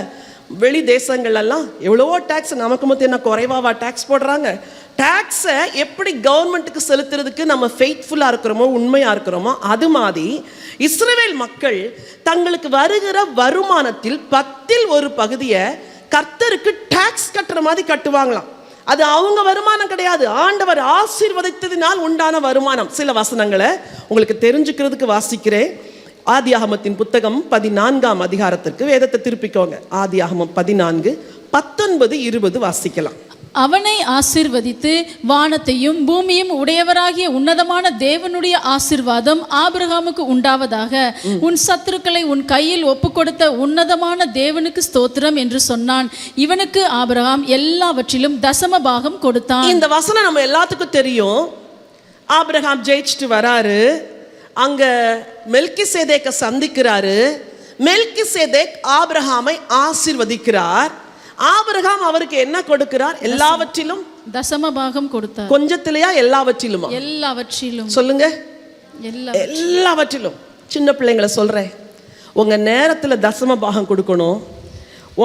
வெளி தேசங்கள்லாம் எவ்வளவோ டேக்ஸ், நமக்கு மட்டும் என்ன குறைவாவா டேக்ஸ் போடுறாங்க? டேக்ஸை எப்படி கவர்மெண்ட்டுக்கு செலுத்துறதுக்கு நம்ம ஃபெய்த்ஃபுல்லாக இருக்கிறோமோ, உண்மையாக இருக்கிறோமோ, அது மாதிரி இஸ்ரவேல் மக்கள் தங்களுக்கு வருகிற வருமானத்தில் 10ல் 1 பகுதியை கர்த்தருக்கு டேக்ஸ் கட்டுற மாதிரி கட்டுவாங்களாம். அது அவங்க வருமானம் கிடையாது, ஆண்டவர் ஆசீர்வதித்ததினால் உண்டான வருமானம். சில வசனங்களை உங்களுக்கு தெரிஞ்சுக்கிறதுக்கு வாசிக்கிறேன். ஆதியாகமத்தின் புத்தகம் 14ஆம் அதிகாரத்திற்கு வேதத்தை திருப்பிக்கோங்க. ஆதியாகமம் 14, 19, 20 வாசிக்கலாம். அவனை ஆசீர்வதித்து வானத்தையும் பூமியும் உடையவராகிய உன்னதமான தேவனுடைய ஆசீர்வாதம் ஆபிரகாமுக்கு உண்டாவதாக. உன் சத்துருக்களை உன் கையில் ஒப்புக்கொடுத்த உன்னதமான தேவனுக்கு ஸ்தோத்திரம் என்று சொன்னான். இவனுக்கு ஆபிரகாம் எல்லாவற்றிலும் தசம பாகம் கொடுத்தான். இந்த வசனம் நம்ம எல்லாத்துக்கும் தெரியும். ஆபிரகாம் ஜெயிச்சுட்டு வராரு, அங்க மெல்கிசேதேக்கை சந்திக்கிறாரு. மெல்கிசேதேக் ஆபிரகாமை ஆசீர்வதிக்கிறார். ஆபிரகாம் அவருக்கு என்ன கொடுக்கிறார்? எல்லாவற்றிலும் தசம பாகம் கொடுத்தார். கொஞ்சத்திலேயா எல்லாவற்றிலுமா? எல்லாவற்றிலும். சொல்லுங்க, எல்லாவற்றிலும். சின்ன பிள்ளைங்களை சொல்றேன், உங்க நேரத்துல தசம பாகம் கொடுக்கணும்.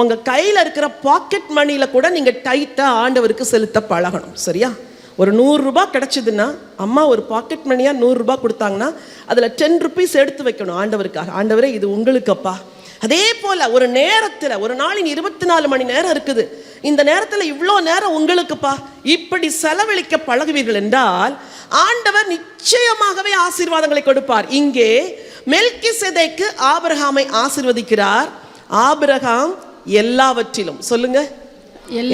உங்க கையில இருக்கிற பாக்கெட் மணியில கூட நீங்க டைட்டா ஆண்டவருக்கு செலுத்த பழகணும், சரியா? ஒரு 100 ரூபாய் கிடைச்சதுன்னா, அம்மா ஒரு பாக்கெட் மணியா 100 ரூபாய் கொடுத்தாங்கன்னா அதுல 10 rupees எடுத்து வைக்கணும் ஆண்டவருக்காக. ஆண்டவரே இது உங்களுக்கப்பா. அதே போல ஒரு நேரத்துல, ஒரு நாளின் 24 மணி நேரம் இருக்குது, இந்த நேரத்துல இவ்வளோ நேரம் உங்களுக்குப்பா, இப்படி செலவழிக்க பழகுவீர்கள் என்றால் ஆண்டவர் நிச்சயமாகவே ஆசீர்வாதங்களை கொடுப்பார். இங்கே மெல்கிசேதேக்கு ஆபிரகாமை ஆசீர்வதிக்கிறார். ஆபிரகாம் எல்லாவற்றிலும். சொல்லுங்க.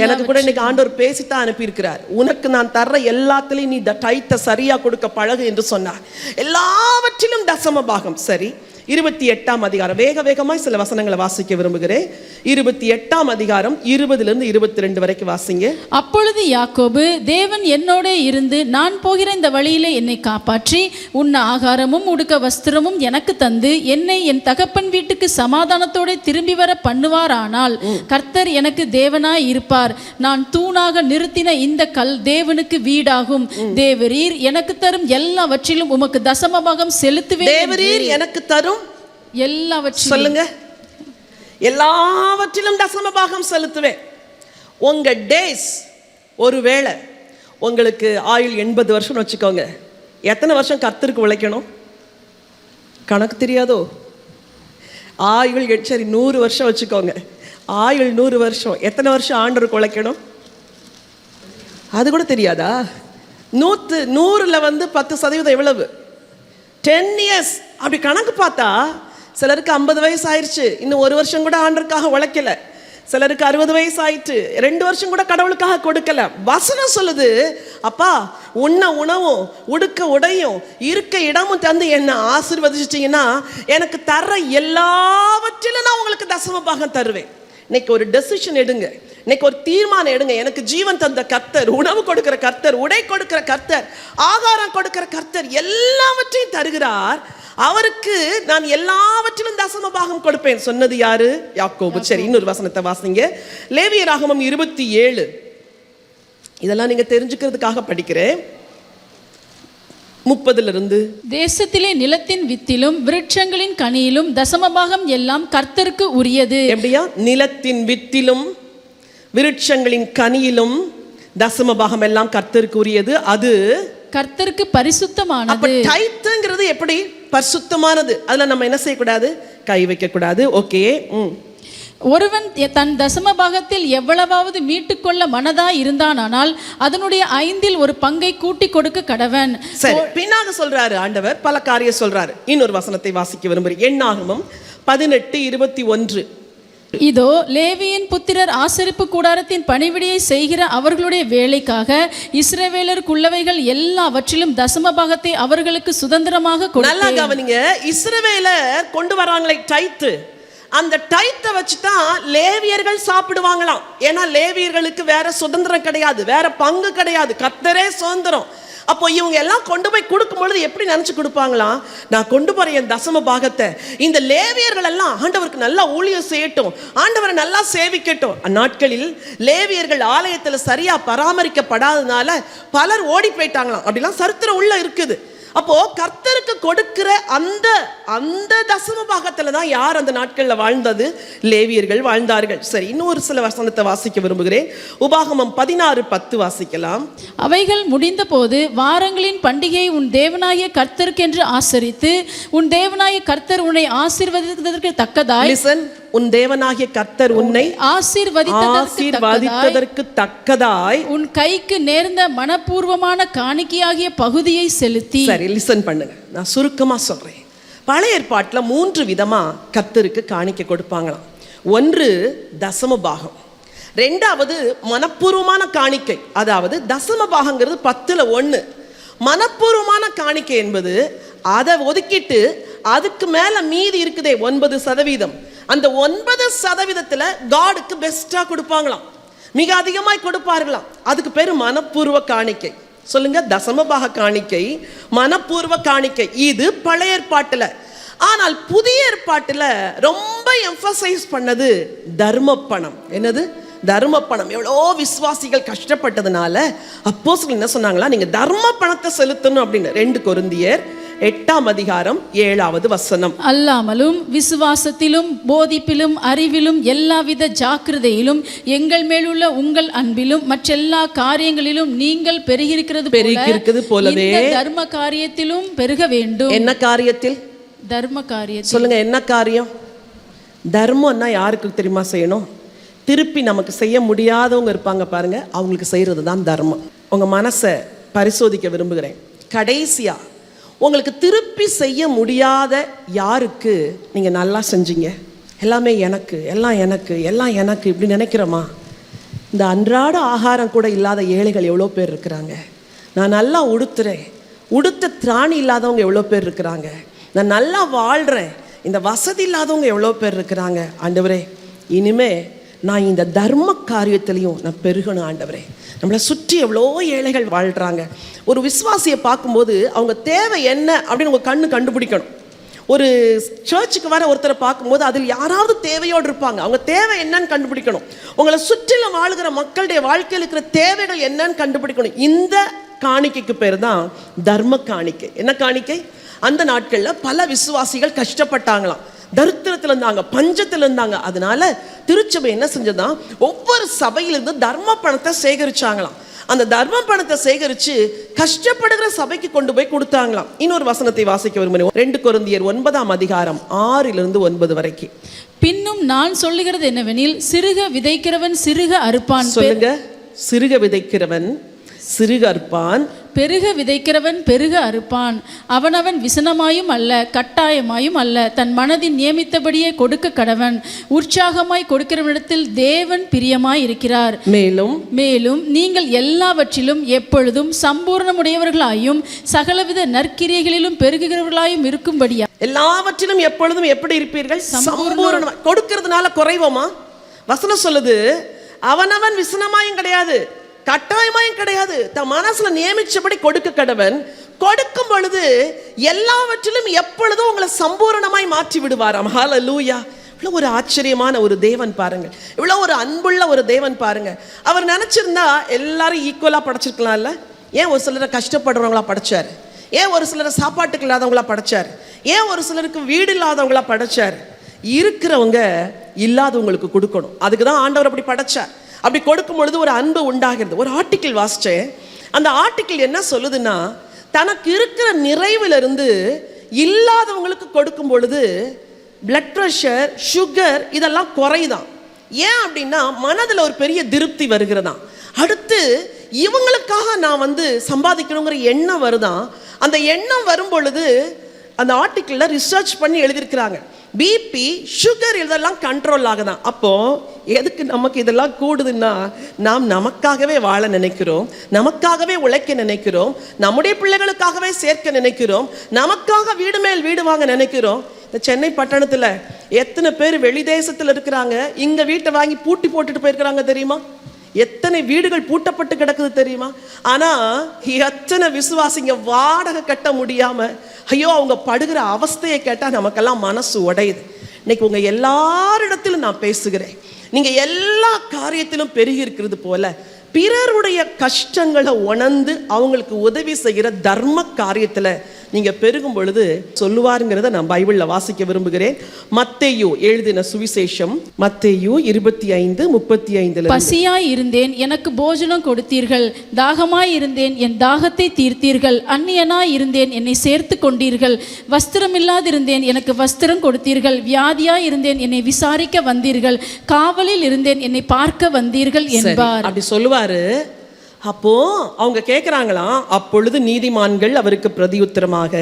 எனக்கு கூட இன்னைக்கு ஆண்டவர் பேசித்தான் அனுப்பியிருக்கிறார். உனக்கு நான் தர்ற எல்லாத்திலையும் நீ டைத்தை சரியா கொடுக்க பழகு என்று சொன்னார். எல்லாவற்றிலும் தசம பாகம். சரி, 28ஆம் அதிகாரம் வேக வேகமாய் சில வசனங்களை வாசிக்க விரும்புகிறேன். 28ஆம் அதிகாரம் 20 22 வரைக்கும் வாசிங்க. அப்பொழுது யாக்கோபு, தேவன் என்னோட இருந்து நான் போகிற இந்த வழியிலே என்னை காப்பாற்றி உண்ண ஆகாரமும் உடுக்க வஸ்திரமும் எனக்கு தந்து என்னை என் தகப்பன் வீட்டுக்கு சமாதானத்தோட திரும்பி வர பண்ணுவாரானால் கர்த்தர் எனக்கு தேவனாய் இருப்பார். நான் தூணாக நிறுத்தின இந்த கல் தேவனுக்கு வீடாகும். தேவரீர் எனக்கு தரும் எல்லாவற்றிலும் உமக்கு தசமபாகம் செலுத்துவேன். தேவரீர் எனக்கு தரும் எல்லாவற்றிலும். சொல்லுங்க. எல்லாவற்றிலும் தசம பாகம் செலுத்துவேன். உங்க டேஸ், ஒருவேளை உங்களுக்கு ஆயுள் 80 வருஷம் வச்சுக்கோங்க. எத்தனை வருஷம் கர்த்தருக்கு உழைக்கணும்? கணக்கு தெரியாதோ? ஆயுள் சரி 100 வருஷம் வச்சுக்கோங்க. ஆயுள் 100 வருஷம். எத்தனை வருஷம் ஆண்டவருக்கு உழைக்கணும்? அது கூட தெரியாதா? 100ல் 10% எவ்வளவு? 10 years. அப்படி கணக்கு பார்த்தா சிலருக்கு 50 வயசு ஆயிடுச்சு, இன்னும் 1 வருஷம் கூட ஆண்டவருக்காக உழைக்கல. சிலருக்கு 60 வயசு ஆயிட்டு, 2 வருஷம் கூட கடவுளுக்காக கொடுக்கல. வசனம் சொல்லுது, அப்பா உண்ண உணவும் உடுக்க உடையும் இருக்க இடமும் தந்து என்ன ஆசீர்வதிச்சிட்டீங்கன்னா எனக்கு தர்ற எல்லாவற்றிலும் நான் உங்களுக்கு தசம பாகம் தருவேன். இன்னைக்கு ஒரு டெசிஷன் எடுங்க. இன்னைக்கு ஒரு தீர்மானம் எடுங்க. எனக்கு ஜீவன் தந்த கர்த்தர், உணவு கொடுக்கிற கர்த்தர், உடை கொடுக்கிற கர்த்தர், ஆகாரம் கொடுக்கிற கர்த்தர் எல்லாவற்றையும் தருகிறார். அவருக்கு நான் எல்லாவற்றிலும் தசம பாகம் கொடுப்பேன். சொன்னது யாரு? யாக்கோபு. சரி, இன்னொரு வசனத்தை வாசிங்க. லேவியராகமம் 27. இதெல்லாம் நீங்க தெரிஞ்சுக்கிறதுக்காக படிக்கிறேன். 30 தேசத்திலே நிலத்தின் வித்திலும் விருட்சங்களின் கனியிலும் தசமபாகம் எல்லாம் கர்த்தருக்கு உரியது. எப்படியா? நிலத்தின் வித்திலும் விருட்சங்களின் கனியிலும் தசம பாகம் எல்லாம் கர்த்தருக்கு உரியது. அது கர்த்தருக்கு பரிசுத்தமானது. அப்ப டைத்ங்கிறது எப்படி பரிசுத்தமானது? அதுல நம்ம என்ன செய்யக்கூடாது? கை வைக்க கூடாது. ஓகே. ஒருவன் தன் தசம பாகத்தில் எவ்வளவாவது மீட்டுக்கொள்ள மனதாய் இருந்தானால் அதனுடைய 5ல் ஒரு பங்கை கூட்டி கொடுக்க கடவன். சரி, பின்னாக சொல்றாரு ஆண்டவர், பல காரியம் சொல்றாரு. இன்னொரு வசனத்தை வாசிக்க விரும்புகிறேன். எண்ணாகமம் 18:21. இதோ லேவியின் புத்திரர் ஆசரிப்பு கூடாரத்தின் பணிவிடையை செய்கிற அவர்களுடைய வேலைக்காக இஸ்ரவேலருக்குள்ளவைகள் எல்லாவற்றிலும் தசம பாகத்தை அவர்களுக்கு சுதந்திரமாக கொடுத்தேன். நல்லா கவனிங்க. இஸ்ரவேலர் கொண்டு வராங்களே டைத்து, அந்த டைத்தை வச்சுதான் லேவியர்கள் சாப்பிடுவாங்களாம். ஏன்னா லேவியர்களுக்கு வேற சுதந்திரம் கிடையாது, வேற பங்கு கிடையாது, கர்த்தரே சுதந்திரம். அப்போ இவங்க எல்லாம் கொண்டு போய் கொடுக்கும் பொழுது எப்படி நினைச்சு கொடுப்பாங்களாம்? நான் கொண்டு போற என் தசம பாகத்தை இந்த லேவியர்கள் எல்லாம் ஆண்டவருக்கு நல்லா ஊழியம் செய்யட்டும், ஆண்டவரை நல்லா சேவிக்கட்டும். அந்நாட்களில் லேவியர்கள் ஆலயத்தில் சரியா பராமரிக்கப்படாதனால பலர் ஓடி போயிட்டாங்களாம். அப்படிலாம் சரித்திரம் உள்ள இருக்குது. அப்போ கர்த்தருக்கு கொடுக்கிற அந்த அந்த தசம பாகத்துல தான் யார் அந்த நாட்கள்ல வாழ்ந்தது? லேவியர்கள் வாழ்ந்தார்கள். சரி, இன்னொரு சில வசனத்தை வாசிக்க விரும்புகிறேன். உபாகமம் 16:10 வாசிக்கலாம். அவைகள் முடிந்த போது வாரங்களின் பண்டிகையை உன் தேவனாகிய கர்த்தருக்கென்று ஆசரித்து உன் தேவனாகிய கர்த்தர் உன்னை ஆசீர்வதித்ததற்கு தக்கதாய். லிசன். உன் தேவனாகிய கர்த்தர் உன்னை ஆசீர்வதித்ததற்கு தக்கதாய் உன் கைக்கு நேர்ந்த மனப்பூர்வமான காணிக்கையாகிய பகுதியை செலுத்தி. சரி, லிசன் பண்ணுங்க, நான் சுருக்கமா சொல்றேன். பழைய ஏற்பாட்டுல 3 விதமா கர்த்தருக்கு காணிக்கை கொடுப்பாங்களாம். ஒன்று தசம பாகம், 2வது மனப்பூர்வமான காணிக்கை. அதாவது தசம பாகங்கிறது 10ல் 1. மனப்பூர்வமான காணிக்கை என்பது அதை ஒதுக்கிட்டு அதுக்கு மேல மீதி இருக்குதே 9%, அந்த 9%த்துல காடுக்கு பெஸ்டா கொடுப்பாங்களாம், மிக அதிகமாய் கொடுப்பார்களாம். அதுக்கு பேரு மனப்பூர்வ காணிக்கை. சொல்லுங்க, தசமபாக காணிக்கை, மனப்பூர்வ காணிக்கை. இது பழைய ஏற்பாட்டுல. ஆனால் புதிய ஏற்பாட்டுல ரொம்ப எம்பசைஸ் பண்ணது தர்மப்பணம். என்னது? தர்மப்பணம். எவ்வளோ விசுவாசிகள் கஷ்டப்பட்டதுனால அப்போஸ்தலர் என்ன சொன்னாங்களா, நீங்க தர்ம பணத்தை செலுத்தணும் அப்படின்னு. 2 கொரிந்தியர் 8:7 வசனம். அல்லாமலும் விசுவாசத்திலும் போதிப்பிலும் அறிவிலும் எல்லாவித ஜாக்கிரதையிலும் எங்கள் மேலுள்ள உங்கள் அன்பிலும் மற்றெல்லா காரியங்களிலும் நீங்கள் பெருகிருக்கிறது போலவே தர்ம காரியத்திலும் பெருக வேண்டும். என்ன காரியத்தில்? தர்ம காரியத்தில். சொல்லுங்க, என்ன காரியம்? தர்மம்னா யாருக்கு தெரியுமா செய்யணும்? திருப்பி நமக்கு செய்ய முடியாதவங்க இருப்பாங்க பாருங்க, அவங்களுக்கு செய்யறது தான் தர்மம். உங்க மனசை பரிசோதிக்க விரும்புகிறேன். கடைசியா உங்களுக்கு திருப்பி செய்ய முடியாத யாருக்கு நீங்க நல்லா செஞ்சீங்க? எல்லாமே எனக்கு, எல்லாம் எனக்கு, எல்லாம் எனக்கு இப்படி நினைக்கிறோமா? இந்த அன்றாட ஆகாரம் கூட இல்லாத ஏழைகள் எவ்வளோ பேர் இருக்கிறாங்க. நான் நல்லா உடுத்துறேன், உடுத்த திராணி இல்லாதவங்க எவ்வளோ பேர் இருக்கிறாங்க. நான் நல்லா வாழ்கிறேன், இந்த வசதி இல்லாதவங்க எவ்வளோ பேர் இருக்கிறாங்க. ஆண்டவரே, இனிமே நான் இந்த தர்ம காரியத்திலையும் நான் பெருகணும் ஆண்டவரே. நம்மளை சுற்றி எவ்வளோ ஏழைகள் வாழ்கிறாங்க. ஒரு விசுவாசியை பார்க்கும்போது அவங்க தேவை என்ன அப்படின்னு உங்கள் கண்டுபிடிக்கணும். ஒரு சர்ச்சுக்கு வர ஒருத்தரை பார்க்கும்போது அதில் யாராவது தேவையோடு இருப்பாங்க. அவங்க தேவை என்னன்னு கண்டுபிடிக்கணும். உங்களை சுற்றிலும் வாழுகிற மக்களுடைய வாழ்க்கையில் இருக்கிற தேவைகள் என்னன்னு கண்டுபிடிக்கணும். இந்த காணிக்கைக்கு பேர் தான் தர்ம காணிக்கை. என்ன காணிக்கை? அந்த நாட்களில் பல விசுவாசிகள் கஷ்டப்பட்டாங்களாம், தரித்திரத்தில் இருந்தாங்க, பஞ்சத்தில் இருந்தாங்க. அதனால திருச்சபை என்ன செஞ்சதான், ஒவ்வொரு சபையிலிருந்து தர்ம பணத்தை சேகரிச்சாங்களாம். அந்த தர்ம பணத்தை சேகரித்து கஷ்டப்படுகிற சபைக்கு கொண்டு போய் கொடுத்தாங்களாம். இன்னொரு வசனத்தை வாசிக்க விரும்புகிறேன். 2 கொரிந்தியர் 9ஆம் அதிகாரம் 6 வரைக்கும் வரைக்கும். பின்னும் நான் சொல்லுகிறது என்னவெனில், சிறுக விதைக்கிறவன் சிறுக அறுப்பான். சொல்லுங்க, சிறுக விதைக்கிறவன் சிறுக அறுப்பான், பெருக விதைக்கிறவன் பெருக அறுப்பான். அவனவன் விசனமாயும் அல்ல கட்டாயமாயும் அல்ல, தன் மனதின் நியமித்தபடியே கொடுக்க கடவன். உற்சாகமாய் கொடுக்கிறவனிடத்தில் தேவன் பிரியமாய் இருக்கிறார். மேலும் நீங்கள் எல்லாவற்றிலும் எப்பொழுதும் சம்பூர்ணமுடையவர்களாயும் சகலவித நற்கிரியைகளிலும் பெருகுகிறவர்களாயும் இருக்கும்படியா. எல்லாவற்றிலும் எப்பொழுதும் எப்படி இருப்பீர்கள்? சம்பூர்ணமாய். கொடுக்கிறதுனால குறைவோமா? வசனம் சொல்லுது, அவனவன் விசனமாயும் கிடையாது, கட்டாயமாயும் கிடையாது, தன் மனசுல நியமிச்சபடி கொடுக்க கடவன். கொடுக்கும் பொழுது எல்லாவற்றிலும் எப்பொழுதும் உங்களை சம்பூரணமாய் மாற்றி விடுவாராம். ஹல்லேலூயா. இவ்வளோ ஒரு ஆச்சரியமான ஒரு தேவன் பாருங்க, இவ்வளோ ஒரு அன்புள்ள ஒரு தேவன் பாருங்க. அவர் நினைச்சிருந்தா எல்லாரும் ஈக்குவலா படைச்சிருக்கலாம்ல. ஏன் ஒரு சிலரை கஷ்டப்படுறவங்களா படைச்சார்? ஏன் ஒரு சிலரை சாப்பாட்டுக்கு இல்லாதவங்களா படைச்சார்? ஏன் ஒரு சிலருக்கு வீடு இல்லாதவங்களா படைச்சார்? இருக்கிறவங்க இல்லாதவங்களுக்கு கொடுக்கணும். அதுக்கு தான் ஆண்டவர் அப்படி படைச்சார். அப்படி கொடுக்கும் பொழுது ஒரு அன்பு உண்டாகிறது. ஒரு ஆர்டிக்கிள் வாசிச்சேன். அந்த ஆர்டிக்கிள் என்ன சொல்லுதுன்னா, தனக்கு இருக்கிற நிறைவிலிருந்து இல்லாதவங்களுக்கு கொடுக்கும் பொழுது பிளட் ப்ரெஷர், சுகர் இதெல்லாம் குறையுதான். ஏன் அப்படின்னா மனதில் ஒரு பெரிய திருப்தி வருகிறதாம். அடுத்து இவங்களுக்காக நான் சம்பாதிக்கணுங்கிற எண்ணம் வருதான். அந்த எண்ணம் வரும் பொழுது அந்த ஆர்டிக்கிளில் ரிசர்ச் பண்ணி எழுதியிருக்கிறாங்க, பிபி சுகர் இதெல்லாம் கண்ட்ரோல் ஆகுதான். அப்போ எதுக்கு நமக்கு இதெல்லாம் கூடுதுன்னா, நாம் நமக்காகவே வாழ நினைக்கிறோம், நமக்காகவே உழைக்க நினைக்கிறோம், நம்முடைய பிள்ளைகளுக்காகவே சேர்க்க நினைக்கிறோம், நமக்காக வீடு மேல் வீடு வாங்க நினைக்கிறோம். இந்த சென்னை பட்டணத்தில் எத்தனை பேர் வெளி தேசத்தில் இருக்கிறாங்க, இங்க வீட்டை வாங்கி பூட்டி போட்டுட்டு போயிருக்கிறாங்க தெரியுமா? எத்தனை வீடுகள் பூட்டப்பட்டு கிடக்குது தெரியுமா? ஆனா எத்தனை விசுவாசிங்க வாடகை கட்ட முடியாம ஐயோ அவங்க படுகிற அவஸ்தையை கேட்டா நமக்கெல்லாம் மனசு உடையுது. இன்னைக்கு உங்க எல்லாரிடத்திலும் நான் பேசுகிறேன், நீங்க எல்லா காரியத்திலும் பெருகி இருக்கிறது போல பிறருடைய கஷ்டங்களை உணர்ந்து அவங்களுக்கு உதவி செய்கிற தர்ம காரியத்துல நீங்க பெருகும் பொழுது சொல்லுவாருங்கிறத நான் பைபிள்ல வாசிக்க விரும்புகிறேன். மத்தேயு எழுதின சுவிசேஷம், மத்தேயு 25:35. பசியாய் இருந்தேன், எனக்கு போஜனம் கொடுத்தீர்கள். தாகமாய் இருந்தேன், என் தாகத்தை தீர்த்தீர்கள். அந்நியனாய் இருந்தேன், என்னை சேர்த்து கொண்டீர்கள். வஸ்திரமில்லாதிருந்தேன், எனக்கு வஸ்திரம் கொடுத்தீர்கள். வியாதியாய் இருந்தேன், என்னை விசாரிக்க வந்தீர்கள். காவலில் இருந்தேன், என்னை பார்க்க வந்தீர்கள் என்பார். அப்படி சொல்லுவாரு. அப்போ அவங்க கேட்கிறாங்களாம், அப்பொழுது நீதிமான்கள் அவருக்கு பிரதியுத்தரமாக,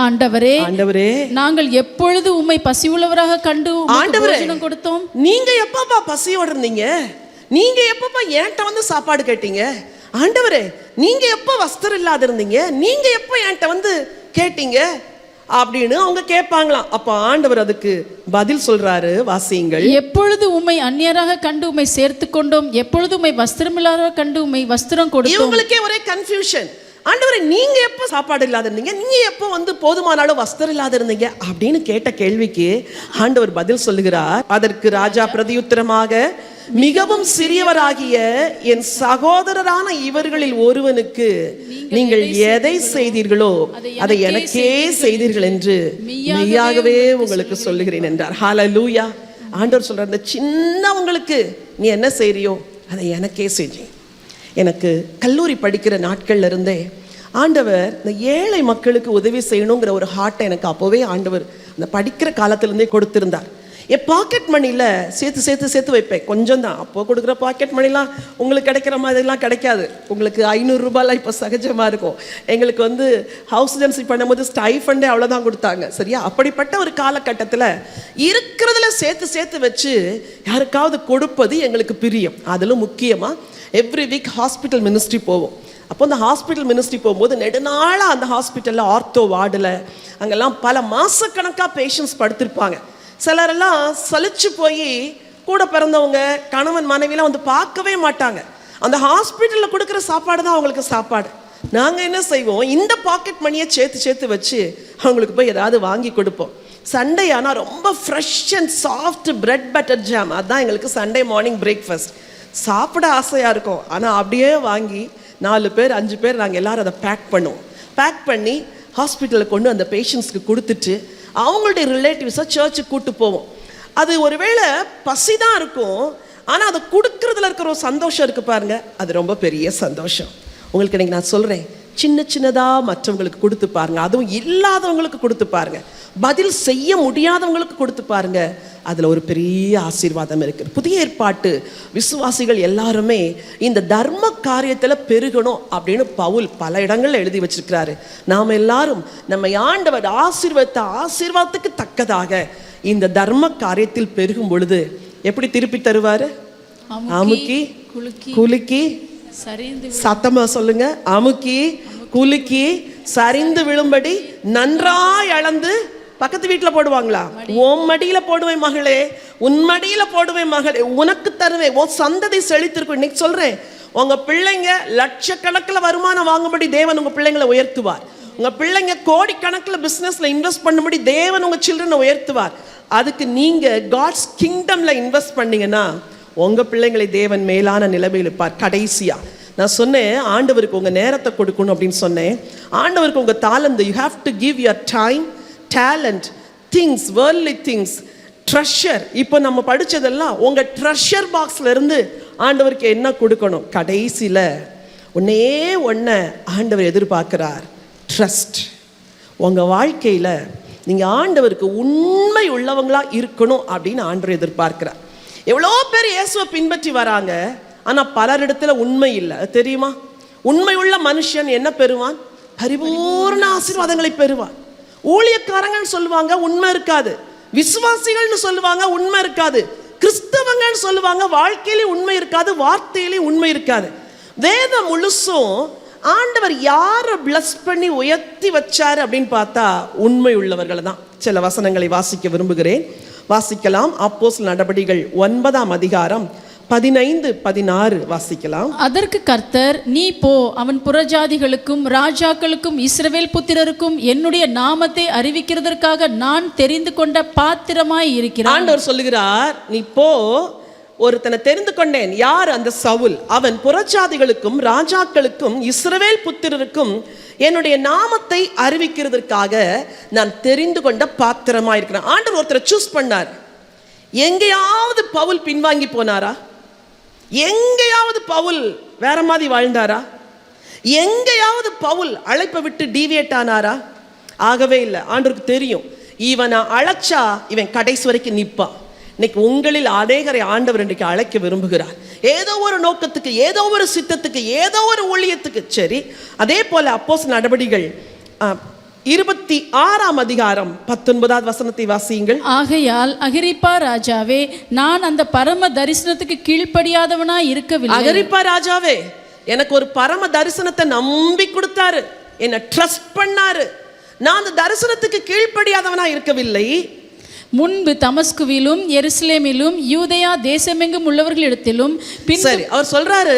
ஆண்டவரே நாங்கள் எப்பொழுது உம்மை பசி உள்ளவராக கண்டு போஜனம் கொடுத்தோம்? நீங்க எப்பப்பா பசியோட இருந்தீங்க? நீங்க எப்பப்பா என்கிட்ட சாப்பாடு கேட்டீங்க? ஆண்டவரே நீங்க எப்ப வஸ்திரம் இல்லாத இருந்தீங்க? நீங்க எப்ப என்கிட்ட கேட்டீங்க அப்படின்னு அவங்க கேட்பாங்களாம். அப்ப ஆண்டவர் அதுக்கு பதில் சொல்றாரு, வாசியுங்கள். எப்பொழுது உம்மை அந்நியராக கண்டு உம்மை சேர்த்து கொண்டோம், எப்பொழுது உம்மை வஸ்திரமில்லாத கண்டு உம்மை வஸ்திரம் கொடுத்தோம். இவங்களுக்கே ஒரே கன்ஃபியூஷன். ஆண்டவரே நீங்க எப்ப சாப்பாடு இல்லாத இருந்தீங்க? நீங்க எப்ப போதுமானாலும் வஸ்திரம் இல்லாத இருந்தீங்க அப்படின்னு கேட்ட கேள்விக்கு ஆண்டவர் பதில் சொல்லுகிறார். அதற்கு ராஜா பிரதியுத்தரமாக, மிகவும் சிறியவராகிய என் சகோதரரான இவர்களில் ஒருவனுக்கு நீங்கள் எதை செய்தீர்களோ அதை எனக்கே செய்தீர்கள் என்று மெய்யாகவே உங்களுக்கு சொல்லுகிறேன் என்றார். ஹல்லேலூயா. ஆண்டவர் சொல்றார், இந்த சின்னவங்களுக்கு நீ என்ன செய்றியோ அதை எனக்கே செஞ்சு. எனக்கு கல்லூரி படிக்கிற நாட்கள்ல இருந்தே ஆண்டவர் இந்த ஏழை மக்களுக்கு உதவி செய்யணுங்கிற ஒரு ஹார்ட்டை எனக்கு அப்போவே ஆண்டவர் அந்த படிக்கிற காலத்திலிருந்தே கொடுத்திருந்தார். என் பாக்கெட் மணியில் சேர்த்து சேர்த்து சேர்த்து வைப்பேன். கொஞ்சம் தான், அப்போ கொடுக்குற பாக்கெட் மணிலாம் உங்களுக்கு கிடைக்கிற மாதிரிலாம் கிடைக்காது. உங்களுக்கு 500 ரூபாய்லாம் இப்போ சகஜமாக இருக்கும். எங்களுக்கு வந்து ஹவுஸ் ஏஜென்சி பண்ணும்போது ஸ்டைஃபண்டே அவ்வளோதான் கொடுத்தாங்க, சரியா? அப்படிப்பட்ட ஒரு காலகட்டத்தில் இருக்கிறதுல சேர்த்து சேர்த்து வச்சு யாருக்காவது கொடுப்பது எங்களுக்கு பிரியம். அதிலும் முக்கியமாக எவ்ரி வீக் ஹாஸ்பிட்டல் மினிஸ்ட்ரி போவோம். அப்போ அந்த ஹாஸ்பிட்டல் மினிஸ்ட்ரி போகும்போது நெடுநாளாக அந்த ஹாஸ்பிட்டலில் ஆர்த்தோ வார்டில் அங்கெல்லாம் பல மாதக்கணக்காக பேஷண்ட்ஸ் படுத்திருப்பாங்க. சிலரெல்லாம் சலிச்சு போய் கூட பிறந்தவங்க கணவன் மனைவிலாம் வந்து பார்க்கவே மாட்டாங்க. அந்த ஹாஸ்பிட்டலில் கொடுக்குற சாப்பாடு தான் அவங்களுக்கு சாப்பாடு. நாங்கள் என்ன செய்வோம், இந்த பாக்கெட் மணியை சேர்த்து சேர்த்து வச்சு அவங்களுக்கு போய் ஏதாவது வாங்கி கொடுப்போம். சண்டே ஆனால் ரொம்ப fresh and soft bread butter jam, அதுதான் எங்களுக்கு சண்டே மார்னிங் பிரேக்ஃபாஸ்ட். சாப்பிட ஆசையாக இருக்கும், ஆனால் அப்படியே வாங்கி 4 பேர் 5 பேர் நாங்கள் எல்லோரும் அதை பேக் பண்ணுவோம். பேக் பண்ணி ஹாஸ்பிட்டலில் கொண்டு அந்த பேஷண்ட்ஸ்க்கு கொடுத்துட்டு அவங்களுடைய ரிலேட்டிவ்ஸை சர்ச்சுக்கு கூப்பிட்டு போவோம். அது ஒருவேளை பசி தான் இருக்கும், ஆனால் அதை கொடுக்கறதுல இருக்கிற ஒரு சந்தோஷம் இருக்குது பாருங்கள், அது ரொம்ப பெரிய சந்தோஷம். உங்களுக்கு இன்றைக்கி நான் சொல்கிறேன், சின்ன சின்னதாக மற்றவங்களுக்கு கொடுத்து பாருங்கள். அதுவும் இல்லாதவங்களுக்கு கொடுத்து பாருங்கள், பதில் செய்ய முடியாதவங்களுக்கு கொடுத்து பாருங்க, அதில் ஒரு பெரிய ஆசீர்வாதம் இருக்குது. புதிய ஏற்பாட்டு விசுவாசிகள் எல்லாருமே இந்த தர்ம காரியத்தில் பெருகணும் அப்படின்னு பவுல் பல இடங்களில் எழுதி வச்சிருக்கிறாரு. நாம் எல்லாரும் நம்ம ஆண்டவர் ஆசீர்வாதத்துக்கு தக்கதாக இந்த தர்ம காரியத்தில் பெருகும் பொழுது எப்படி திருப்பி தருவாரு? அமுக்கி குலுக்கி, சத்தமா சொல்லுங்க, அமுக்கி குலுக்கி சரிந்து விழும்படி நன்றாய் அளந்து பக்கத்து வீட்டில் போடுவாங்களா? உன் மடியில் போடுவேன் மகளே, உன் மடியில் போடுவேன் மகளே, உனக்கு தருவேன், உன் சந்ததி செழித்திருக்கும். இன்னைக்கு சொல்கிறேன், உங்கள் பிள்ளைங்க லட்சக்கணக்கில் வருமானம் வாங்கும்படி தேவன் உங்கள் பிள்ளைங்களை உயர்த்துவார். உங்கள் பிள்ளைங்க கோடிக்கணக்கில் பிஸ்னஸில் இன்வெஸ்ட் பண்ணும்படி தேவன் உங்கள் சில்ட்ரனை உயர்த்துவார். அதுக்கு நீங்கள் காட்ஸ் கிங்டமில் இன்வெஸ்ட் பண்ணீங்கன்னா உங்கள் பிள்ளைங்களை தேவன் மேலான நிலைமையில் இருப்பார். கடைசியாக நான் சொன்னேன், ஆண்டவருக்கு உங்கள் நேரத்தை கொடுக்கணும் அப்படின்னு சொன்னேன். ஆண்டவருக்கு உங்கள் தாளந்து, you have to give your time, talent, things, worldly things, treasure. இப்போ நம்ம படித்ததெல்லாம் உங்கள் ட்ரெஷர் பாக்ஸில் இருந்து ஆண்டவருக்கு என்ன கொடுக்கணும்? கடைசியில் ஒன்று ஆண்டவர் எதிர்பார்க்கிறார், ட்ரஸ்ட். உங்கள் வாழ்க்கையில் நீங்கள் ஆண்டவருக்கு உண்மை உள்ளவங்களாக இருக்கணும் அப்படின்னு ஆண்டவர் எதிர்பார்க்கிறார். எவ்வளோ பேர் இயேசுவை பின்பற்றி வராங்க, ஆனால் பலரிடத்துல உண்மை இல்லை, தெரியுமா? உண்மை உள்ள மனுஷன் என்ன பெறுவான்? பரிபூர்ண ஆசீர்வாதங்களை பெறுவான். ஊழியக்காரங்கன்னு சொல்லுவாங்க, உண்மை இருக்காது. விசுவாசிகள்னு சொல்லுவாங்க, உண்மை இருக்காது. கிறிஸ்தவங்கன்னு சொல்லுவாங்க, வாழ்க்கையிலேயும் உண்மை இருக்காது, வார்த்தையிலேயும் உண்மை இருக்காது. வேதம் முழுசும் ஆண்டவர் யாரை பிளஸ் பண்ணி உயர்த்தி வச்சாரு அப்படின்னு பார்த்தா உண்மை உள்ளவர்களை தான். சில வசனங்களை வாசிக்க விரும்புகிறேன், வாசிக்கலாம். அப்போஸ்தலர் நடபடிகள் 9ஆம் அதிகாரம் 15-16 வாசிக்கலாம். அதற்கு கர்த்தர், நீ போ, அவன் புறஜாதிகளுக்கும் ராஜாக்களுக்கும் இஸ்ரவேல் புத்திரருக்கும் என்னுடைய நாமத்தை அறிவிக்கிறதற்காக நான் தெரிந்து கொண்ட பாத்திரமாய் இருக்கிறான். ஆண்டவர் சொல்லுகிறார், நீ போ, ஒருத்தனை தெரிந்து கொண்டேன். யார்? அந்த சவுல். அவன் புறஜாதிகளுக்கும் ராஜாக்களுக்கும் இஸ்ரவேல் புத்திரருக்கும் என்னுடைய நாமத்தை அறிவிக்கிறதற்காக நான் தெரிந்து கொண்ட பாத்திரமாய் இருக்கிறான். ஆண்டவர் ஒருத்தரை சூஸ் பண்ணார். எங்கேயாவது பவுல் பின்வாங்கி போனாரா? எங்கேயாவது பவுல் வேற மாதிரி வாழ்ந்தாரா? எங்கேயாவது பவுல் அழைப்பை விட்டு டீவியேட் ஆனாரா? ஆகவே இல்லை. ஆண்டவருக்கு தெரியும், இவனை அழைச்சா இவன் கடைசி வரைக்கும் நிற்பான். இன்னைக்கு உங்களில் அநேகரை ஆண்டவர் இன்றைக்கு அழைக்க விரும்புகிறார். ஏதோ ஒரு நோக்கத்துக்கு, ஏதோ ஒரு சித்தத்துக்கு, ஏதோ ஒரு ஊழியத்துக்கு. சரி, அதே போல அப்போஸ்தலர் நடபடிகள் 26ஆம் அதிகாரம் 19வது வசனத்தை வாசியுங்கள். ஆகையால் அகிரிப்பா ராஜாவே, நான் அந்த பரம தரிசனத்துக்கு கீழ்ப்படியாதவனாய் இருக்கவில்லை. அகிரிப்பா ராஜாவே, எனக்கு ஒரு பரம தரிசனத்தை நம்பி கொடுத்தாரு, என்னை ட்ரஸ்ட் பண்ணாரு. நான் அந்த தரிசனத்துக்கு கீழ்ப்படியாதவனா இருக்கவில்லை. முன்பு தமஸ்குவிலும் எருசலேமிலும் யூதேயா தேசமெங்கும் உள்ளவர்களிடத்திலும் சரி, அவர் சொல்றாரு,